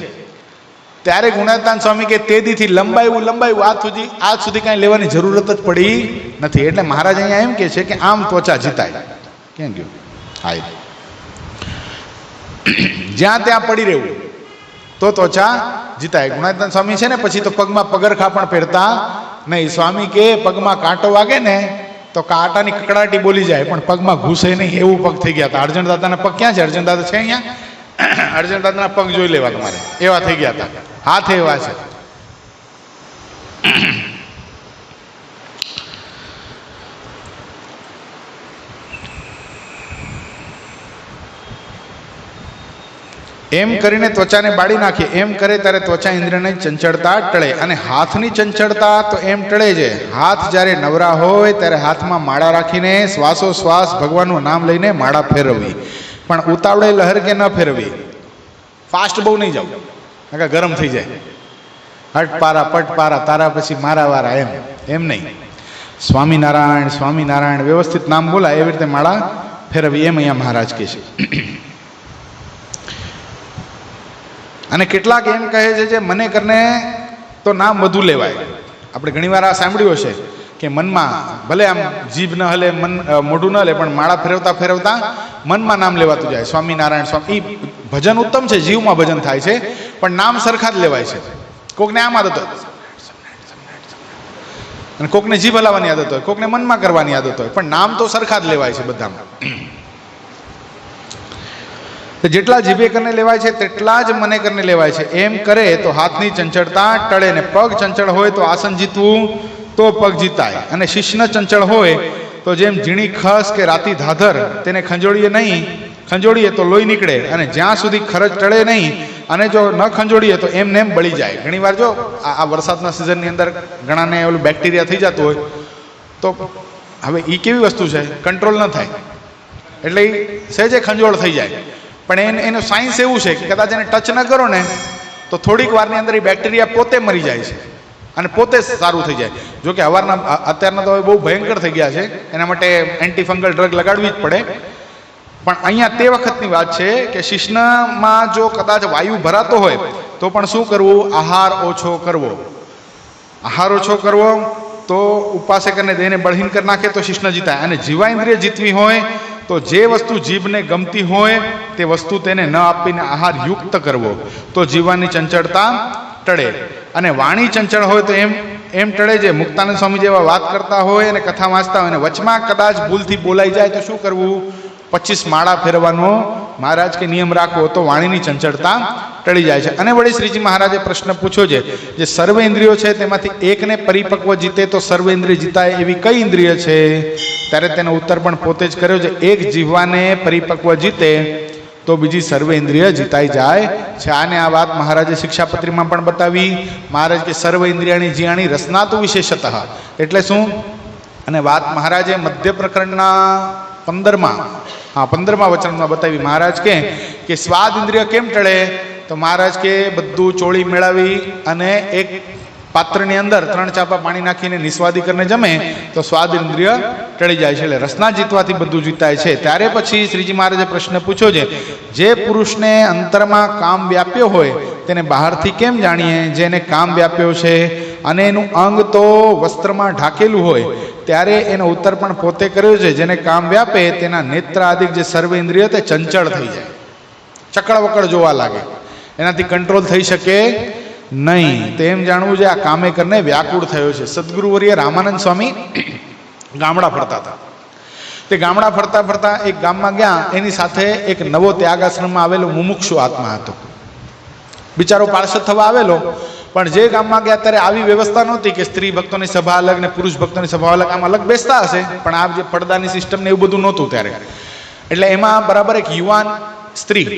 ત્યારે ગુણાતીતાનંદ સ્વામી કે તે દીથી લંબાયું આજ સુધી કાંઈ લેવાની જરૂરત જ પડી નથી. એટલે મહારાજ અહીંયા એમ કે છે કે આમ ત્વચા જીતાય. કેમ ગયું? હા, જ્યાં ત્યાં પડી રહેવું તો ત્વચા જીતાય. ગુણાતીતાનંદ સ્વામી છે ને પછી તો પગમાં પગરખા પણ પહેરતા નહીં. સ્વામી કે પગમાં કાંટો વાગે ને તો કાંટાની કકડાટી બોલી જાય, પણ પગમાં ઘૂસે નહીં, એવું પગ થઈ ગયા હતા. અર્જુન દાદાના પગ ક્યાં છે? અર્જુન દાદા છે અહીંયા? અર્જુન દાદાના પગ જોઈ લેવા તમારે, એવા થઈ ગયા હતા. હાથ એવા છે. એમ કરીને ત્વચાને બાળી નાખે. એમ કરે ત્યારે ત્વચા ઇન્દ્રિયની ચંચળતા ટળે, અને હાથની ચંચળતા તો એમ ટળે છે. હાથ જ્યારે નવરા હોય ત્યારે હાથમાં માળા રાખીને શ્વાસોશ્વાસ ભગવાનનું નામ લઈને માળા ફેરવવી, પણ ઉતાવળે લહેર કે ન ફેરવી. ફાસ્ટ બહુ નહીં જાવ, કારણ કે ગરમ થઈ જાય. હટ પારા પટ પારા તારા પછી મારા વારા, એમ નહીં. સ્વામિનારાયણ સ્વામિનારાયણ વ્યવસ્થિત નામ બોલાય એવી રીતે માળા ફેરવી, એમ અહીંયા મહારાજ કહે છે. અને કેટલાક એમ કહે છે જે મને કરને તો નામ વધુ લેવાય. આપણે ઘણીવાર આ સાંભળ્યું હશે કે મનમાં ભલે આમ જીભ ન હલે, મન મોઢું ન લે, પણ માળા ફેરવતા ફેરવતા મનમાં નામ લેવાતું જાય. સ્વામિનારાયણ સ્વામી. ભજન ઉત્તમ છે, જીવમાં ભજન થાય છે, પણ નામ સરખા જ લેવાય છે. કોકને આમ આદત અને કોકને જીભ હલાવવાની આદત હોય, કોકને મનમાં કરવાની આદત હોય, પણ નામ તો સરખા જ લેવાય છે બધામાં. જેટલા જીભે કરીને લેવાય છે તેટલા જ મને કરીને લેવાય છે. એમ કરે તો હાથની ચંચળતા ટળે ને પગ ચંચળ હોય તો આસન જીતવું તો પગ જીતાય. અને શિષ્ણ ચંચળ હોય તો જેમ ઝીણી ખસ કે રાતી ધાધર તેને ખંજોળીએ તો લોહી નીકળે, અને જ્યાં સુધી ખરજ ટળે નહીં અને જો ન ખંજોળીએ તો એમને એમ બળી જાય. ઘણીવાર જો આ વરસાદના સિઝનની અંદર ઘણાને ઓલું બેક્ટેરિયા થઈ જતું હોય તો હવે એ કેવી વસ્તુ છે, કંટ્રોલ ન થાય એટલે એ સહેજે ખંજોળ થઈ જાય. પણ એનું સાયન્સ એવું છે કે કદાચ એને ટચ ન કરો ને તો થોડીક વારની અંદર એ બેક્ટેરિયા પોતે મરી જાય છે અને પોતે સારું થઈ જાય. જો કે અત્યારના તો બહુ ભયંકર થઈ ગયા છે, એના માટે એન્ટીફંગલ ડ્રગ લગાડવી જ પડે. પણ અહીંયા તે વખતની વાત છે કે શિશ્નમાં જો કદાચ વાયુ ભરાતો હોય તો પણ શું કરવું? આહાર ઓછો કરવો. આહાર ઓછો કરવો તો ઉપાસકને દેહને બળહીન કરી નાખે તો શિશ્ન જીતાય. અને જીવા ઇન્દ્રિય જીતવી હોય તો જે વસ્તુ જીભને ગમતી હોય તે વસ્તુ તેને ન આપીને આહાર યુક્ત કરવો તો જીવવાની ચંચળતા ટળે. અને વાણી ચંચળ હોય તો એમ ટળે. જે મુક્તાનંદ સ્વામી જેવા વાત કરતા હોય અને કથા વાંચતા હોય અને વચમાં કદાચ ભૂલથી બોલાઈ જાય તો શું કરવું? 25 માળા ફેરવાનો મહારાજ કે નિયમ રાખવો તો વાણીની ચંચળતા ટળી જાય છે. અને વળી શ્રીજી મહારાજે પ્રશ્ન પૂછ્યો છે, જે સર્વ ઇન્દ્રિયો છે તેમાંથી એકને પરિપક્વ જીતે તો સર્વ ઇન્દ્રિય જીતાય એવી કઈ ઇન્દ્રિય છે? ત્યારે તેનો ઉત્તર પણ પોતે જ કર્યો છે, એક જીવવાને પરિપક્વ જીતે તો બીજી સર્વ ઇન્દ્રિય જીતાઈ જાય છે. આને આ વાત મહારાજે શિક્ષાપત્રીમાં પણ બતાવી. મહારાજ કે સર્વ ઇન્દ્રિયાની જીયાણી રસનાતુ વિશેષતઃ એટલે શું? અને વાત મહારાજે મધ્ય પ્રકરણના 15મા વચનમાં બતાવી. મહારાજ કે સ્વાદ ઇન્દ્રિય કેમ ટળે? તો મહારાજ કે બધું ચોળી મેળવી અને એક પાત્રની અંદર 3 ચાપા પાણી નાખીને નિસ્વાદી કરીને જમે તો સ્વાદ ઇન્દ્રિય ટળી જાય છે. એટલે રસના જીતવાથી બધું જીતાય છે. ત્યારે પછી શ્રીજી મહારાજે પ્રશ્ન પૂછ્યો છે, જે પુરુષને અંતરમાં કામ વ્યાપ્યો હોય તેને બહારથી કેમ જાણીએ? જેને કામ વ્યાપ્યો છે અને એનું અંગ તો વસ્ત્રમાં ઢાંકેલું હોય ત્યારે એનો ઉત્તર પણ પોતે કર્યો છે, જેને કામ વ્યાપે તેના નેત્ર આદિક જે સર્વ ઇન્દ્રિય તે ચંચળ થઈ જાય, ચકળવકળ જોવા લાગે, એનાથી કંટ્રોલ થઈ શકે નહીં. તેમ જાણવું છે આ કામે કરીને વ્યાકુળ થયો છે. સદગુરુવર્ય રામાનંદ સ્વામી ગામડા ફરતા હતા. તે ગામડા ફરતા ફરતા એક ગામમાં ગયા. એની સાથે એક નવો ત્યાગ આશ્રમમાં આવેલો મુમુક્ષુ આત્મા હતો. બિચારો પાર્ષદ થવા આવેલો, પણ જે ગામમાં ગયા ત્યારે આવી વ્યવસ્થા નહોતી કે સ્ત્રી ભક્તોની સભા અલગ ને પુરુષ ભક્તોની સભા અલગ. આમ અલગ બેસતા હશે પણ આ જે પડદાની સિસ્ટમ ને એવું બધું નહોતું ત્યારે. એટલે એમાં બરાબર એક યુવાન સ્ત્રી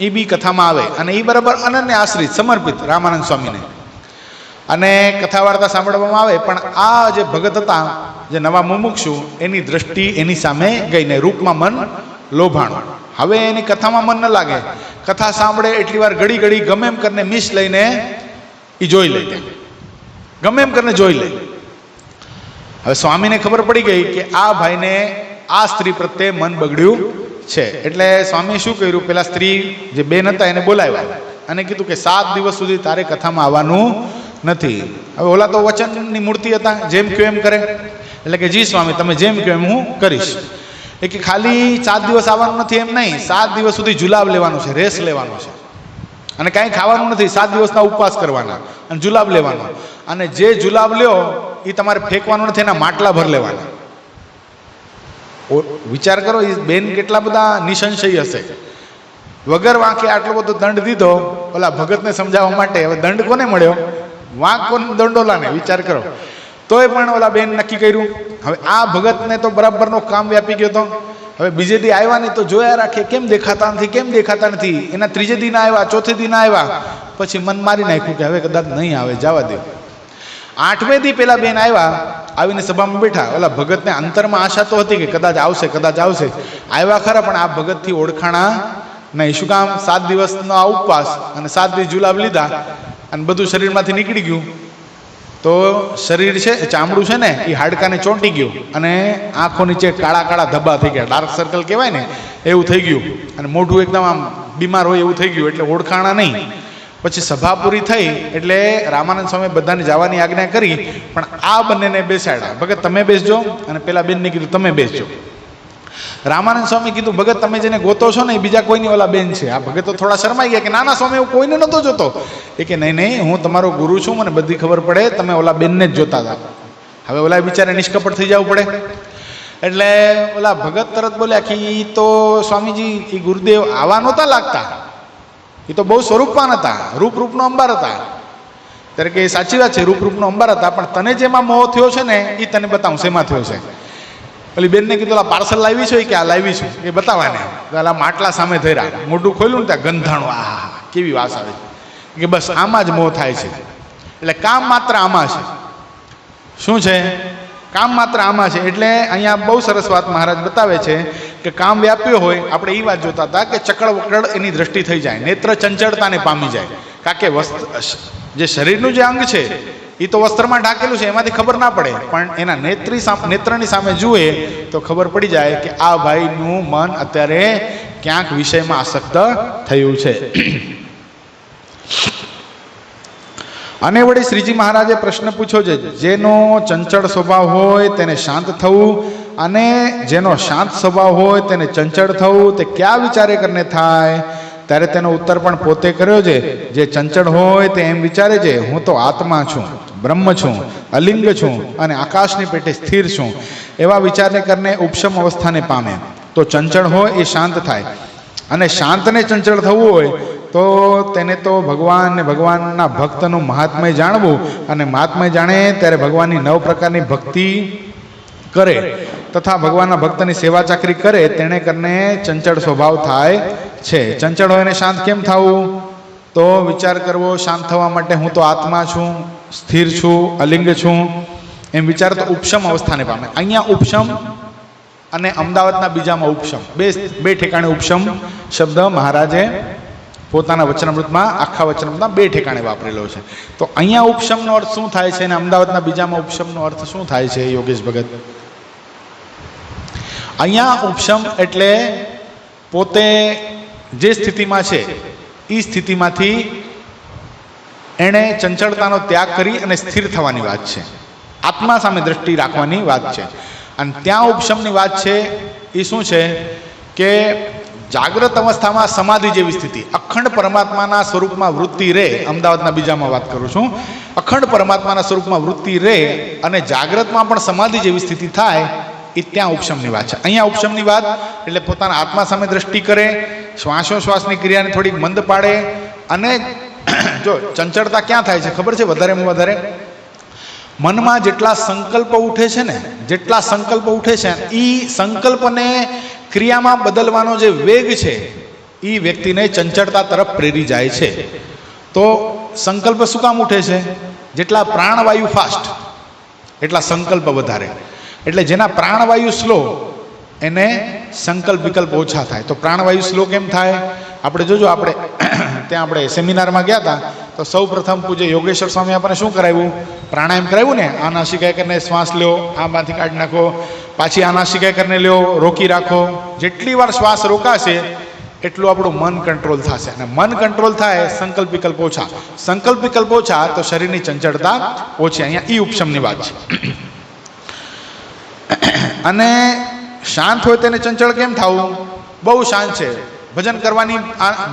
એ બી કથામાં આવે અને એ બરાબર અનન્ય આશ્રિત સમર્પિત રામાનંદ સ્વામીને, અને કથા વાર્તા સાંભળવામાં આવે. પણ આ જે ભગત હતા, જે નવા મુમુક્ષુ, એની દ્રષ્ટિ એની સામે ગઈને રૂપમાં મન લોભાણું. હવે એની કથામાં મન ન લાગે. કથા સાંભળે એટલી વાર ઘડી ઘડી ગમે એમ કરીને મિસ લઈને એ જોઈ લે, ગમે એમ કરીને જોઈ લે. હવે સ્વામીને ખબર પડી ગઈ કે આ ભાઈને આ સ્ત્રી પ્રત્યે મન બગડ્યું છે. એટલે સ્વામીએ શું કર્યું? પેલા સ્ત્રી જે બેન હતા એને બોલાવ્યા અને કીધું કે 7 દિવસ સુધી તારે કથામાં આવવાનું નથી. હવે ઓલા તો વચનની મૂર્તિ હતા, જેમ કહ્યું એમ કરે. એટલે કે જી સ્વામી તમે જેમ કહ્યું એમ હું કરીશ. એ કે ખાલી 7 દિવસ આવવાનું નથી એમ નહીં, 7 દિવસ સુધી જુલાબ લેવાનો છે, રેસ લેવાનો છે, અને કાંઈ ખાવાનું નથી. 7 દિવસના ઉપવાસ કરવાના અને જુલાબ લેવાનો. અને જે જુલાબ લ્યો એ તમારે ફેંકવાનું નથી, એના માટલા ભર લેવાના. વિચાર કરો એ બેન કેટલા બધા નિસંશય હશે. વગર વાંકે આટલો બધો દંડ દીધો ઓલા ભગતને સમજાવવા માટે. હવે દંડ કોને મળ્યો? વાંક કોને? દંડોલાને. વિચાર કરો. તોય પણ ઓલા બેન નક્કી કર્યું. હવે આ ભગતને તો બરાબરનો કામ વ્યાપી ગયો હતો. હવે બીજે દી આવ્યા નહીં તો જોયા રાખે કેમ દેખાતા નથી, કેમ દેખાતા નથી. એના ત્રીજે દિન આવ્યા, ચોથે દિન આવ્યા, પછી મન મારી નાખ્યું કે હવે કદાચ નહીં આવે, જવા દે. 8મે દી પેલા બેન આવ્યા, આવીને સભામાં બેઠા. ઓલા ભગતને અંતરમાં આશા તો હતી કે કદાચ આવશે, કદાચ આવશે. આવ્યા ખરા પણ આ ભગતથી ઓળખાણા નહીં. શું કામ? 7 દિવસનો આ ઉપવાસ અને 7 દિવસ જુલાબ લીધા અને બધું શરીરમાંથી નીકળી ગયું. તો શરીર છે, ચામડું છે ને એ હાડકાને ચોંટી ગયું અને આંખો નીચે કાળા કાળા ધબ્બા થઈ ગયા, ડાર્ક સર્કલ કહેવાય ને એવું થઈ ગયું. અને મોઢું એકદમ આમ બીમાર હોય એવું થઈ ગયું, એટલે ઓળખાણા નહીં. પછી સભા પૂરી થઈ એટલે રામાનંદ સ્વામી બધાને જવાની આજ્ઞા કરી, પણ આ બંનેને બેસાડ્યા. ભગત તમે બેસજો, અને પેલા બેનને કીધું તમે બેસજો. રામાનંદ સ્વામી કીધું ભગત તમે જેને ગોતો છો ને એ બીજા કોઈની ઓલા બેન છે. આ ભગત તો થોડા શરમાઈ ગયા કે ના ના સ્વામી હું કોઈને નહોતો જોતો. એ કે નહીં નહીં, હું તમારો ગુરુ છું, મને બધી ખબર પડે, તમે ઓલા બેનને જ જોતા હતા. હવે ઓલા બિચારે નિષ્કપટ થઈ જવું પડે. એટલે ઓલા ભગત તરત બોલ્યા કે એ તો સ્વામીજી એ ગુરુદેવ આવા નહોતા લાગતા, એ તો બહુ સ્વરૂપવાન હતા, રૂપનો અંબાર હતા. ત્યારે કે સાચી વાત છે, રૂપનો અંબાર હતા, પણ તને જેમાં મોહ થયો છે ને એ તને બતાવું શેમાં થયો છે. પેલી બેનને કીધું આ પાર્સલ લાવી છે કે આ લાવી છું એ બતાવવાને. પેલા માટલા સામે ધર્યા, મોઢું ખોલ્યું ને ત્યાં ગંધાણું, આ કેવી વાસ આવે કે બસ આમાં જ મોહ થાય છે. એટલે કામ માત્ર આમાં છે. શું છે? કામ માત્ર આમાં છે. એટલે અહીંયા બહુ સરસ વાત મહારાજ બતાવે છે કે કામ વ્યાપ્યો હોય. આપણે એ વાત જોતા હતા કે ચકડ વકડ એની દ્રષ્ટિ થઈ જાય, નેત્ર ચંચળતાને પામી જાય. કારણ કે જે શરીરનું જે અંગ છે એ તો વસ્ત્રમાં ઢાંકેલું છે, એમાંથી ખબર ના પડે, પણ એના નેત્રની સામે જુએ તો ખબર પડી જાય કે આ ભાઈનું મન અત્યારે ક્યાંક વિષયમાં આસક્ત થયું છે. અને વળી શ્રીજી મહારાજે પ્રશ્ન પૂછ્યો છે, જેનો ચંચળ સ્વભાવ હોય તેને શાંત થવું, અને જેનો શાંત સ્વભાવ હોય તેને ચંચળ થવું તે ક્યાં વિચારે કરીને થાય? ત્યારે તેનો ઉત્તર પણ પોતે કર્યો છે. જે ચંચળ હોય તે એમ વિચારે છે, હું તો આત્મા છું, બ્રહ્મ છું, અલિંગ છું અને આકાશની પેટે સ્થિર છું. એવા વિચારને કરીને ઉપશમ અવસ્થાને પામે. તો ચંચળ હોય એ શાંત થાય, અને શાંતને ચંચળ થવું હોય તો તેને તો ભગવાન ને ભગવાનના ભક્તનું મહાત્મ્ય જાણવું, અને મહાત્મ્ય જાણે ત્યારે ભગવાનની 9 પ્રકારની ભક્તિ કરે તથા ભગવાનના ભક્તની સેવા ચાકરી કરે, તેને કરીને ચંચળ સ્વભાવ થાય છે. ચંચળ હોય એને શાંત કેમ થવું? તો વિચાર કરવો શાંત થવા માટે, હું તો આત્મા છું, સ્થિર છું, અલિંગ છું, એમ વિચાર તો ઉપશમ અવસ્થાને પામે. અહીંયા ઉપશમ અને અમદાવાદના બીજામાં ઉપશમ, બે ઠેકાણે ઉપશમ શબ્દ મહારાજે પોતાના વચનામૃતમાં, આખા વચનામૃતમાં 2 ઠેકાણે વાપરેલો છે. તો અહીંયા ઉપશમનો અર્થ શું થાય છે અને અમદાવાદના બીજામાં ઉપશમનો અર્થ શું થાય છે યોગેશ ભગત? અહીંયા ઉપશમ એટલે પોતે જે સ્થિતિમાં છે એ સ્થિતિમાંથી એણે ચંચળતાનો ત્યાગ કરી અને સ્થિર થવાની વાત છે, આત્મા સામે દ્રષ્ટિ રાખવાની વાત છે. અને ત્યાં ઉપશમની વાત છે એ શું છે કે જાગ્રત અવસ્થામાં સમાધિ જેવી સ્થિતિ, અખંડ પરમાત્માના સ્વરૂપમાં વૃત્તિ રહે. અમદાવાદના બીજામાં વાત કરું છું. અખંડ પરમાત્માના સ્વરૂપમાં વૃત્તિ રહે અને જાગ્રતમાં પણ સમાધિ જેવી સ્થિતિ થાય, એ ત્યાં ઉપશમની વાત છે. અહીંયા ઉપશમની વાત એટલે પોતાના આત્મા સામે દ્રષ્ટિ કરે, શ્વાસોશ્વાસની ક્રિયાને થોડીક મંદ પાડે. અને જો ચંચળતા ક્યાં થાય છે ખબર છે? વધારેમાં વધારે મનમાં જેટલા સંકલ્પો ઉઠે છે ને, જેટલા સંકલ્પો ઉઠે છે એ સંકલ્પને ક્રિયામાં બદલવાનો જે વેગ છે એ વ્યક્તિને ચંચળતા તરફ પ્રેરી જાય છે. તો સંકલ્પ શું કામ ઉઠે છે? જેટલા પ્રાણવાયુ ફાસ્ટ એટલા સંકલ્પ વધારે. એટલે જેના પ્રાણવાયુ સ્લો એને સંકલ્પ વિકલ્પ ઓછા થાય. તો પ્રાણવાયુ સ્લો કેમ થાય? આપણે જોજો, આપણે ત્યાં આપણે સેમિનારમાં ગયા હતા તો સૌ પ્રથમ પૂજ્ય યોગેશ્વર સ્વામી આપણને શું કરાવ્યું? પ્રાણાયામ કરાવ્યું ને. આ નાસિકાએ કરીને શ્વાસ લ્યો, આમાંથી કાઢી નાખો, પાછી આ નાસિકાએ કરીને લ્યો, રોકી રાખો. જેટલી વાર શ્વાસ રોકાશે એટલું આપણું મન કંટ્રોલ થશે, અને મન કંટ્રોલ થાય સંકલ્પ વિકલ્પ ઓછા, સંકલ્પ વિકલ્પ ઓછા તો શરીરની ચંચળતા ઓછી. અહીંયા ઈ ઉપશમની વાત છે. અને શાંત હોય તેને ચંચળ કેમ થવું? બહુ શાંત છે, ભજન કરવાની,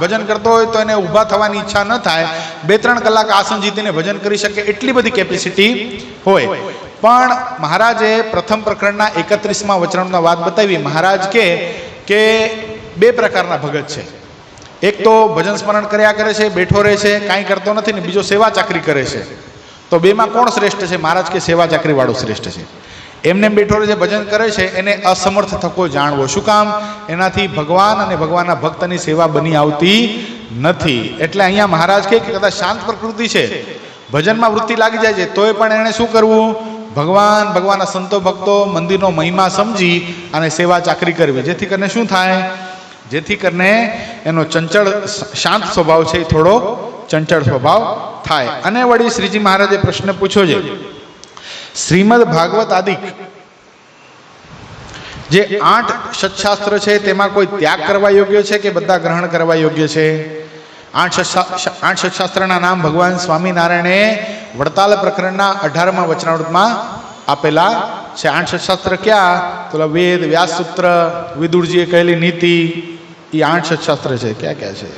ભજન કરતો હોય તો એને ઊભા થવાની ઈચ્છા ન થાય, 2-3 કલાક આસન જીતીને ભજન કરી શકે એટલી બધી કેપેસિટી હોય. પણ મહારાજે પ્રથમ પ્રકરણના 31માં વચનામૃતમાં વાત બતાવી. મહારાજ કે 2 પ્રકારના ભગત છે. એક તો ભજન સ્મરણ કર્યા કરે છે, બેઠો રહે છે, કાંઈ કરતો નથી, ને બીજો સેવા ચાકરી કરે છે. તો બેમાં કોણ શ્રેષ્ઠ છે? મહારાજ કે સેવા ચાકરી વાળો શ્રેષ્ઠ છે. એમને બેઠો રહે છે, ભજન કરે છે, એને અસમર્થ થકો જાણવો. શું કામ? એનાથી ભગવાન અને ભગવાનના ભક્તની સેવા બની આવતી નથી. એટલે અહીંયા મહારાજ કહે કે કદાચ શાંત પ્રકૃતિ છે, ભજનમાં વૃત્તિ લાગી જાય છે, તોય પણ એણે શું કરવું? ભગવાનના સંતો ભક્તો મંદિરનો મહિમા સમજી અને સેવા ચાકરી કરવી. જેથી કરીને શું થાય? જેથી કરીને એનો ચંચળ શાંત સ્વભાવ છે એ થોડો ચંચળ સ્વભાવ થાય. અને વળી શ્રીજી મહારાજે પ્રશ્ન પૂછ્યો છે, શ્રીમદ ભાગવત આદિક જે 8 સત્શાસ્ત્ર છે તેમાં કોઈ ત્યાગ કરવા યોગ્ય છે કે બધા ગ્રહણ કરવા યોગ્ય છે? 8 સત્શાસ્ત્રના નામ ભગવાન સ્વામિનારાયણે વડતાલ પ્રકરણના 18મા વચનામૃતમાં આપેલા છે. 8 સત્શાસ્ત્ર ક્યાં? તો વેદ, વ્યાસસૂત્ર, વિદુરજીએ કહેલી નીતિ, એ 8 સત્શાસ્ત્ર છે. ક્યાં ક્યાં છે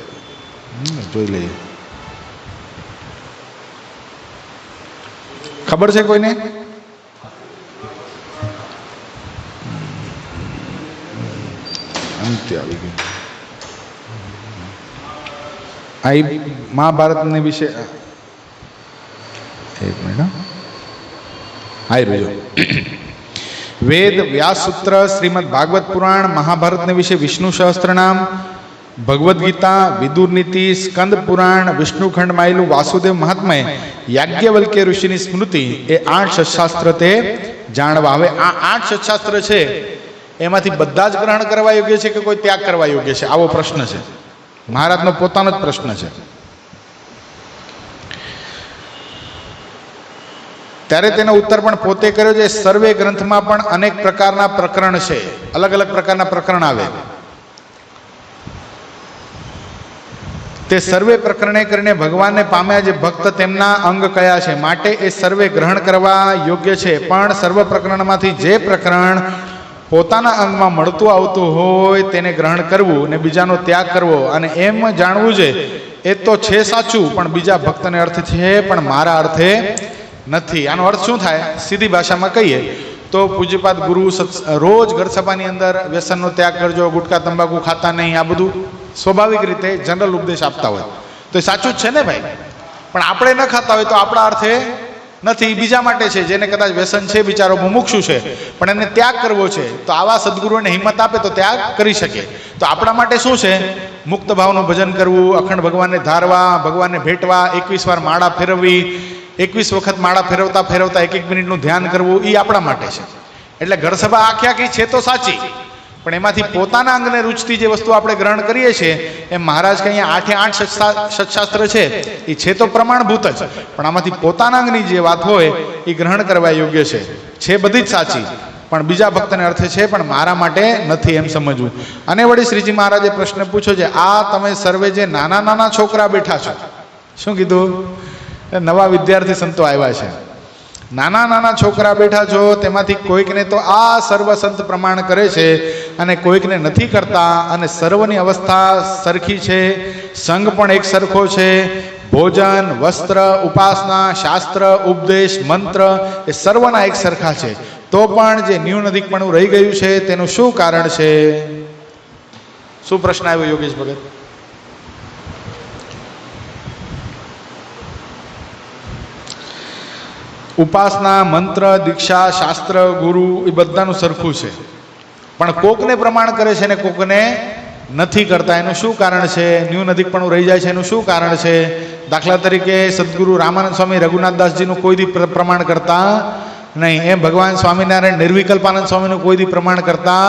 જોઈ લઈએ. ખબર છે કોઈને? સ્મૃતિ આવી ગઈ. આ મહાભારતની વિશે એક મિનિટ આવી રહ્યો. વેદ, વ્યાસસૂત્ર, શ્રીમદ ભાગવત પુરાણ, મહાભારતને વિશે વિષ્ણુ સહસ્ત્રનામ, ભગવદ્ ગીતા, વિદુર નીતિ, સ્કંદ પુરાણ, વિષ્ણુખંડ માયલું, વાસુદેવ મહાત્મય, યાજ્ઞવલ્ક્ય ઋષિની સ્મૃતિ, એ 8 સત્શાસ્ત્ર તે જાણવા. હવે આ 8 સત્શાસ્ત્ર છે એમાંથી બધા જ ગ્રહણ કરવા યોગ્ય છે કે કોઈ ત્યાગ કરવા યોગ્ય છે? આવો પ્રશ્ન છે, મહારાજનો પોતાનો જ પ્રશ્ન છે. ત્યારે તેનો ઉત્તર પણ પોતે કર્યો છે. સર્વે ગ્રંથમાં પણ અનેક પ્રકારના પ્રકરણ છે, અલગ અલગ પ્રકારના પ્રકરણ આવે. તે સર્વે પ્રકરણે કરીને ભગવાનને પામ્યા જે ભક્ત તેમના અંગ કયા છે, માટે એ સર્વે ગ્રહણ કરવા યોગ્ય છે. પણ સર્વ પ્રકરણમાંથી જે પ્રકરણ પોતાના અંગમાં મળતું આવતું હોય તેને ગ્રહણ કરવું ને બીજાનો ત્યાગ કરવો, અને એમ જાણવું છે એ તો છે સાચું, પણ બીજા ભક્તને અર્થ છે પણ મારા અર્થે નથી. આનો અર્થ શું થાય? સીધી ભાષામાં કહીએ તો પૂજ્યપાદ ગુરુ રોજ ઘર સભાની અંદર વ્યસનનો ત્યાગ કરજો, ગુટકા તંબાકુ ખાતા નહીં, આ બધું સ્વાભાવિક રીતે જનરલ ઉપદેશ આપતા હોય તો એ સાચું જ છે ને ભાઈ. પણ આપણે ન ખાતા હોય તો આપણા અર્થે નથી, બીજા માટે છે. જેને કદાચ વ્યસન છે, બિચારો મુમુક્ષુ છે, પણ એને ત્યાગ કરવો છે, તો આવા સદગુરુઓને હિંમત આપે તો ત્યાગ કરી શકે. તો આપણા માટે શું છે? મુક્ત ભાવનું ભજન કરવું, અખંડ ભગવાનને ધારવા, ભગવાનને ભેટવા, 21 વાર માળા ફેરવવી, 21 વખત માળા ફેરવતા ફેરવતા 1 મિનિટનું ધ્યાન કરવું, એ આપણા માટે છે. એટલે ઘર સભા આખી છે તો સાચી, પણ એમાંથી પોતાના અંગને રૂચતી જે વસ્તુ આપણે ગ્રહણ કરીએ છીએ, એમ મહારાજ કે અહીંયા 8 સત્શાસ્ત્ર છે એ છે તો પ્રમાણભૂત જ, પણ આમાંથી પોતાના અંગની જે વાત હોય એ ગ્રહણ કરવા યોગ્ય છે બધી જ સાચી, પણ બીજા ભક્તને અર્થે છે પણ મારા માટે નથી, એમ સમજવું. અને વળી શ્રીજી મહારાજે પ્રશ્ન પૂછ્યો છે, આ તમે સર્વે જે નાના નાના છોકરા બેઠા છો, શું કીધું? નવા વિદ્યાર્થી સંતો આવ્યા છે, નાના નાના છોકરા બેઠા છો, તેમાંથી કોઈકને તો આ સર્વ સંત પ્રમાણ કરે છે અને કોઈકને નથી કરતા, અને સર્વની અવસ્થા સરખી છે, સંગ પણ એક સરખો છે, ભોજન, વસ્ત્ર, ઉપાસના, શાસ્ત્ર, ઉપદેશ, મંત્ર એ સર્વના એક સરખા છે, તો પણ જે ન્યૂન અધિકપણું રહી ગયું છે તેનું શું કારણ છે? શું પ્રશ્ન આવ્યો યોગેશ ભગત? ઉપાસના, મંત્ર, દીક્ષા, શાસ્ત્ર, ગુરુ એ બધાનું સરખું છે, પણ કોકને પ્રમાણ કરે છે ને કોકને નથી કરતા, એનું શું કારણ છે? ન્યૂન અધિકપણું રહી જાય છે, એનું શું કારણ છે? દાખલા તરીકે સદગુરુ રામાનંદ સ્વામી રઘુનાથદાસજીનું કોઈ દી પ્રમાણ કરતા નહીં, એમ ભગવાન સ્વામિનારાયણ નિર્વિકલ્પાનંદ સ્વામીનું કોઈ દી પ્રમાણ કરતા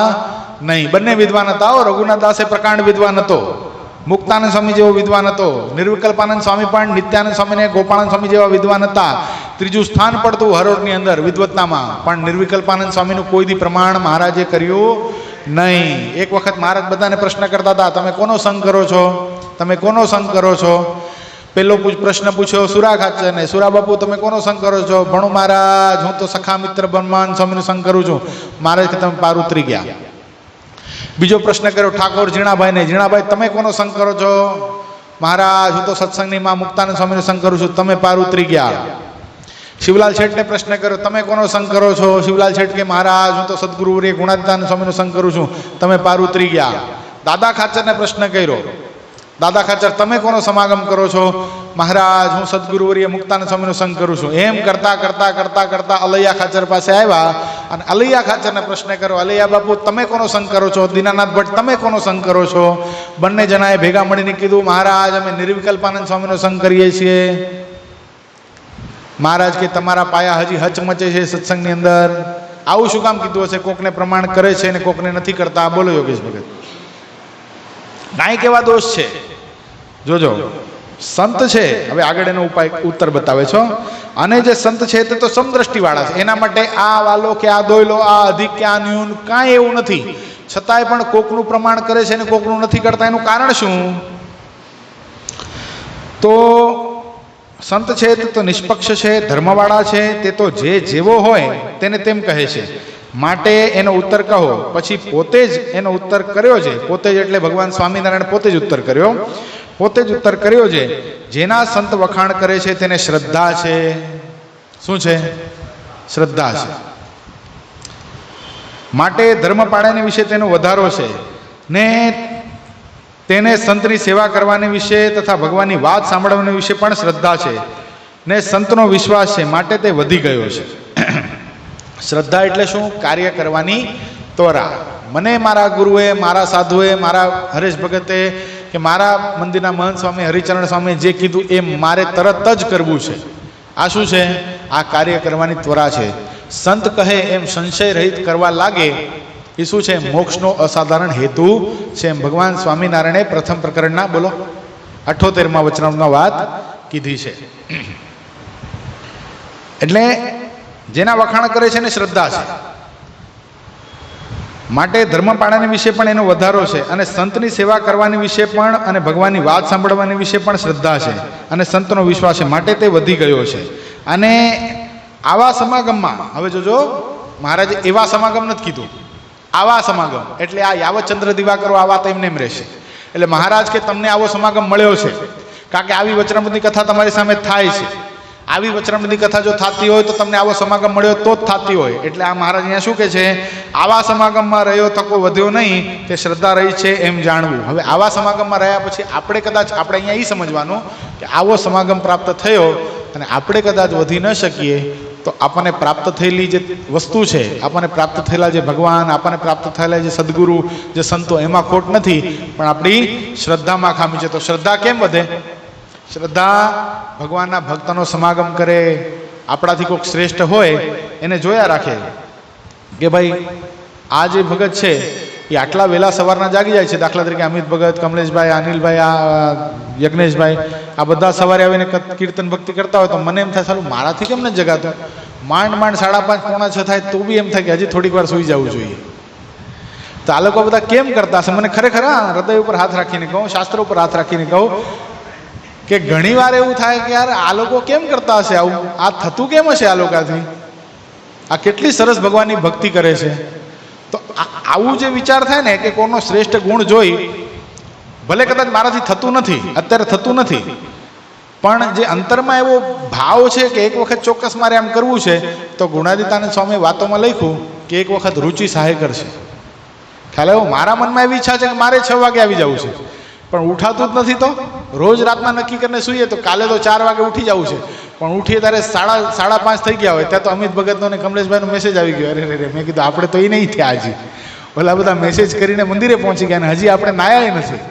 નહીં. બંને વિદ્વાન હતા. રઘુનાથદાસે પ્રકાંડ વિદ્વાન હતો, મુક્તાનંદ સ્વામી જેવો વિદ્વાન હતો, નિર્વિકલ્પાનંદ સ્વામી પણ નિત્યાનંદ સ્વામી ને ગોપાળાનંદ સ્વામી જેવા વિદ્વાન હતા. ત્રીજું સ્થાન પડતું હરોળની અંદર વિદ્વત્તામાં, પણ નિર્વિકલ્પાનંદ સ્વામીનું કોઈ દી પ્રમાણ મહારાજે કર્યું નહીં. એક વખત મહારાજ બધાને પ્રશ્ન કરતા હતા, તમે કોનો સંગ કરો છો? તમે કોનો સંગ કરો છો? પેલો પ્રશ્ન પૂછ્યો સુરા ખાચરને, સુરા બાપુ તમે કોનો સંગ કરો છો? ભણું મહારાજ, હું તો સખા મિત્ર બ્રહ્માનંદ સ્વામીનું સંગ કરું છું. મહારાજ કે તમે પાર ઉતરી ગયા. બીજો પ્રશ્ન કર્યો ઠાકોર ઝીણાભાઈને, ઝીણાભાઈ તમે કોનો સંગ કરો છો? મહારાજ હું તો સત્સંગની માં મુક્તાનંદ સ્વામીનો સંગ કરું છું. તમે પાર ઉતરી ગયા. શિવલાલ શેઠને પ્રશ્ન કર્યો, તમે કોનો સંગ કરો છો? શિવલાલ શેઠ કે મહારાજ હું તો સદગુરુ રે ગુણાતીતાનંદ સ્વામીનો સંગ કરું છું. તમે પાર ઉતરી ગયા. દાદા ખાચરને પ્રશ્ન કર્યો, દાદા ખાચર તમે કોનો સમાગમ કરો છો? મહારાજ હું સદગુરુ વર્ય મુક્તાનંદ સ્વામીનો સંગ કરું છું. એમ કરતા કરતા કરતા કરતા અલૈયા ખાચર પાસે આવ્યા અને અલૈયા ખાચરને પ્રશ્ન કર્યો, અલૈયા બાપુ તમે કોનો સંગ કરો છો? દીનાનાથ ભટ્ટ તમે કોનો સંગ કરો છો? બંને જણાએ ભેગા મળીને કીધું, મહારાજ અમે નિર્વિકલ્પાનંદ સ્વામીનો સંગ કરીએ છીએ. મહારાજ કે તમારા પાયા હજી હચમચે છે સત્સંગની અંદર. આવું શું કામ કીધું હશે? કોકને પ્રમાણ કરે છે ને કોકને નથી કરતા. બોલો યોગેશ ભગત, કાંઈ કેવા દોષ છે? જોજો, સંત છે. હવે આગળ એનો ઉપાય ઉત્તર બતાવે છો. અને જે સંત છે તે તો સમદ્રષ્ટિ વાળા છે, એના માટે આ વાલો કે આ દોયલો, આ અધિક કે આ ન્યૂન કાંઈ એવું નથી. છતાંય પણ કોકનું પ્રમાણ કરે છે ને કોકનું નથી કરતા. એનું કારણ શું? તો સંત છે તે તો નિષ્પક્ષ છે, ધર્મવાળા છે, તે તો જે જેવો હોય તેને તેમ કહે છે, માટે એનો ઉત્તર કહો. પછી પોતે જ એનો ઉત્તર કર્યો છે. પોતે જ એટલે ભગવાન સ્વામિનારાયણ પોતે જ ઉત્તર કર્યો. પોતે જ ઉત્તર કર્યો છે, જેના સંત વખાણ કરે છે તેને શ્રદ્ધા છે. શું છે? શ્રદ્ધા છે. માટે ધર્મ પાળાને વિશે તેનો વધારો છે. ને તેને સંતની સેવા કરવાની વિશે તથા ભગવાનની વાત સાંભળવાની વિશે પણ શ્રદ્ધા છે ને સંતનો વિશ્વાસ છે, માટે તે વધી ગયો છે. શ્રદ્ધા એટલે શું? કાર્ય કરવાની ત્વરા. મને મારા ગુરુએ, મારા સાધુએ, મારા હરેશ ભગતે કે મારા મંદિરના મહંત સ્વામી હરિચરણ સ્વામી જે કીધું એ મારે તરત જ કરવું છે. આ શું છે? આ કાર્ય કરવાની ત્વરા છે. સંત કહે એમ સંશય રહિત કરવા લાગે એ શું છે? મોક્ષનો અસાધારણ હેતુ છે. એમ ભગવાન સ્વામિનારાયણે પ્રથમ પ્રકરણના 78મા વચનામૃતમાં વાત કીધી છે. એટલે જેના વખાણ કરે છે ને શ્રદ્ધા છે, માટે ધર્મ પાળવાની વિશે પણ એનો વધારો છે, અને સંતની સેવા કરવાની વિશે પણ અને ભગવાનની વાત સાંભળવાની વિશે પણ શ્રદ્ધા છે અને સંતનો વિશ્વાસ છે, માટે તે વધી ગયો છે. અને આવા સમાગમમાં, હવે જોજો, મહારાજે એવા સમાગમ નથી કીધું, આવા સમાગમ એટલે આ યાવતચંદ્ર દિવાકરો આવા તો એમને એમ રહેશે. એટલે મહારાજ કે તમને આવો સમાગમ મળ્યો છે, કારણ કે આવી વચનામૃતની કથા તમારી સામે થાય છે. આવી વચનામૃતની કથા જો થતી હોય તો તમને આવો સમાગમ મળ્યો તો જ થતી હોય. એટલે આ મહારાજ અહીંયા શું કહે છે? આવા સમાગમમાં રહ્યો થકો વધ્યો નહીં, તે શ્રદ્ધા રહી છે એમ જાણવું. હવે આવા સમાગમમાં રહ્યા પછી આપણે કદાચ આપણે અહીંયા એ સમજવાનું કે આવો સમાગમ પ્રાપ્ત થયો અને આપણે કદાચ વધી ન શકીએ તો આપણને પ્રાપ્ત થયેલી જે વસ્તુ છે, આપણને પ્રાપ્ત થયેલા જે ભગવાન, આપણને પ્રાપ્ત થયેલા જે સદગુરુ, જે સંતો, એમાં ખોટ નથી, પણ આપણી શ્રદ્ધામાં ખામી છે. તો શ્રદ્ધા કેમ વધે? શ્રદ્ધા ભગવાનના ભક્તનો સમાગમ કરે, આપણાથી કોઈક શ્રેષ્ઠ હોય એને જોયા રાખે કે ભાઈ આ જે ભગત છે એ આટલા વહેલા સવારના જાગી જાય છે. દાખલા તરીકે અમિત ભગત, કમલેશભાઈ, અનિલભાઈ, આ યજ્ઞેશભાઈ, આ બધા સવારે આવીને કીર્તન ભક્તિ કરતા હોય તો મને એમ થાય સારું મારાથી કેમ નથી જગાતું? માંડ 5:30 પોણા 6 થાય તો બી એમ થાય કે હજી થોડીક વાર સૂઈ જવું જોઈએ. તો આ લોકો બધા કેમ કરતા હશે? મને ખરેખર હૃદય ઉપર હાથ રાખીને કહું, શાસ્ત્ર ઉપર હાથ રાખીને કહું કે ઘણી વાર એવું થાય કે યાર આ લોકો કેમ કરતા હશે આવું? આ થતું કેમ હશે આ લોકોથી? આ કેટલી સરસ ભગવાનની ભક્તિ કરે છે. તો આવું જે વિચાર થાય ને કે કોઈનો શ્રેષ્ઠ ગુણ જોઈ, ભલે કદાચ મારાથી થતું નથી, અત્યારે થતું નથી, પણ જે અંતરમાં એવો ભાવ છે કે એક વખત ચોક્કસ મારે આમ કરવું છે, તો ગુણાદિતાનંદ સ્વામી વાતોમાં લખ્યું કે એક વખત રુચિ સહાય કરશે. ખ્યાલ આવ્યો? મારા મનમાં એવી ઈચ્છા છે કે મારે 6 વાગે આવી જવું છે, પણ ઉઠાતું જ નથી. તો રોજ રાતના નક્કી કરીને સૂઈએ તો કાલે તો 4 વાગે ઉઠી જવું છે, પણ ઉઠીએ ત્યારે 5:30 થઈ ગયા હોય ત્યાં તો અમિત ભગતનો અને કમલેશભાઈનો મેસેજ આવી ગયો. અરે મેં કીધું આપણે તો એ નહીં થયા હજી, ઓલા બધા મેસેજ કરીને મંદિરે પહોંચી ગયા ને હજી આપણે નાયા નથી.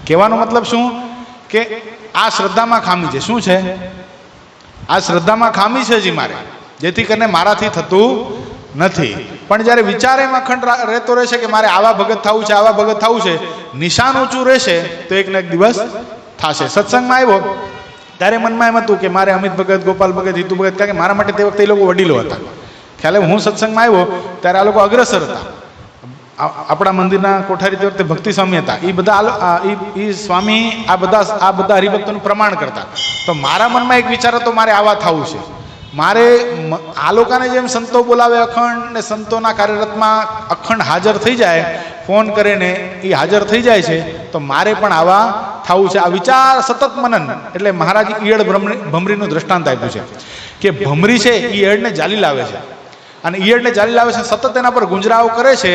કહેવાનો મતલબ શું કે આ શ્રદ્ધામાં ખામી છે. શું છે? આ શ્રદ્ધામાં ખામી છે હજી મારે, જેથી કરીને મારાથી થતું નથી. પણ જ્યારે વિચાર એમાં અખંડ રહેતો રહેશે કે મારે આવા ભગત થવું છે, આવા ભગત થવું છે, નિશાન ઊંચું રહેશે તો એક ને એક દિવસ થશે. સત્સંગમાં આવ્યો ત્યારે મનમાં એમ હતું કે મારે અમિત ભગત, ગોપાલ ભગત, હિતુ ભગત, કારણ કે મારા માટે તે વખતે એ લોકો વડીલો હતા. ખ્યાલ હું સત્સંગમાં આવ્યો ત્યારે આ લોકો અગ્રસર હતા. આપણા મંદિરના કોઠારી તે વખતે ભક્તિ સ્વામી હતા. એ બધા એ સ્વામી આ બધા હરિભક્તોનું પ્રમાણ કરતા. તો મારા મનમાં એક વિચાર હતો મારે આવા થવું છે. મારે આ લોકોને જેમ સંતો બોલાવે અખંડ ને સંતોના કાર્યરતમાં અખંડ હાજર થઈ જાય, ફોન કરીને એ હાજર થઈ જાય છે, તો મારે પણ આવા થવું છે. આ વિચાર સતત મનન. એટલે મહારાજ ઈયળ ભમરીનું દ્રષ્ટાંત આપ્યું છે કે ભમરી છે એ ઈયળને જાલી લાવે છે, અને ઈયળને જાલી લાવે છે, સતત એના પર ગુંજરાવ કરે છે,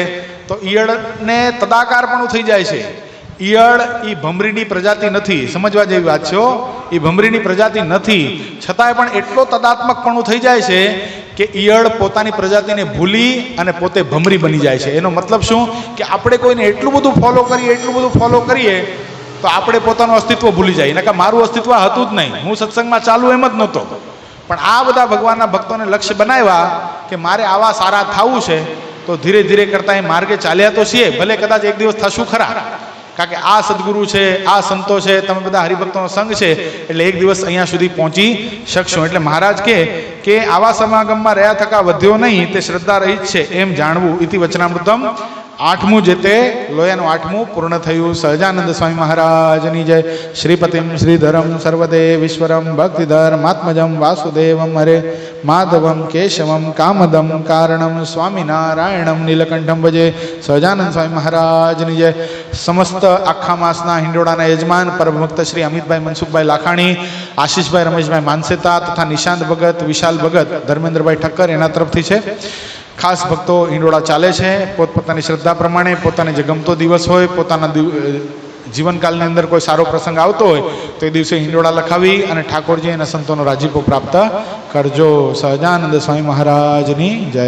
તો ઈયળને તદાકાર પણ થઈ જાય છે. ઈયળ એ ભમરીની પ્રજાતિ નથી, સમજવા જેવી વાત છે. એ ભમરીની પ્રજાતિ નથી, છતાંય પણ એટલો તદાત્મકપણું થઈ જાય છે કે ઈયળ પોતાની પ્રજાતિને ભૂલી અને પોતે ભમરી બની જાય છે. એનો મતલબ શું કે આપણે કોઈને એટલું બધું ફોલો કરીએ તો આપણે પોતાનું અસ્તિત્વ ભૂલી જાય. નકા મારું અસ્તિત્વ હતું જ નહીં, હું સત્સંગમાં ચાલુ એમ જ નહોતો. પણ આ બધા ભગવાનના ભક્તોને લક્ષ્ય બનાવ્યા કે મારે આવા સારા થવું છે, તો ધીરે ધીરે કરતા એ માર્ગે ચાલ્યા તો છીએ. ભલે કદાચ એક દિવસ થશું ખરા, કારણ કે આ સદગુરુ છે, આ સંતો છે, તમે બધા હરિભક્તોનો સંઘ છે, એટલે એક દિવસ અહીંયા સુધી પહોંચી શકશો. એટલે મહારાજ કે આવા સમાગમમાં રહ્યા થકા વધ્યો નહીં, તે શ્રદ્ધા રહિત છે એમ જાણવું. ઇતિ વચનામૃતમ 8મું જે તે લોયાનું 8મું પૂર્ણ થયું. સહજાનંદ સ્વામી મહારાજની જય. શ્રીપતિમ શ્રીધરમ સર્વદેવીશ્વરમ ભક્તિધર્માત્મજમ વાસુદેવમ હરે માધવમ કેશવમ કામદમ કારણમ સ્વામિનારાયણમ નીલકંઠમ ભજે. સહજાનંદ સ્વામી મહારાજની જય. સમસ્ત આખા માસના હિંડોળાના યજમાન પરમભક્ત શ્રી અમિતભાઈ મનસુખભાઈ લાખાણી, આશીષભાઈ રમેશભાઈ માનસેતા તથા નિશાંત ભગત, વિશાલ ભગત, ધર્મેન્દ્રભાઈ ઠક્કર એના તરફથી છે. ખાસ ભક્તો હિંડોળા ચાલે છે પોતપોતાની શ્રદ્ધા પ્રમાણે. પોતાને જે ગમતો દિવસ હોય, પોતાના જીવનકાળની અંદર કોઈ સારો પ્રસંગ આવતો હોય તો એ દિવસે હિંડોળા લખાવી અને ઠાકોરજી અને સંતોનો રાજીપો પ્રાપ્ત કરજો. સહજાનંદ સ્વામી મહારાજની જય.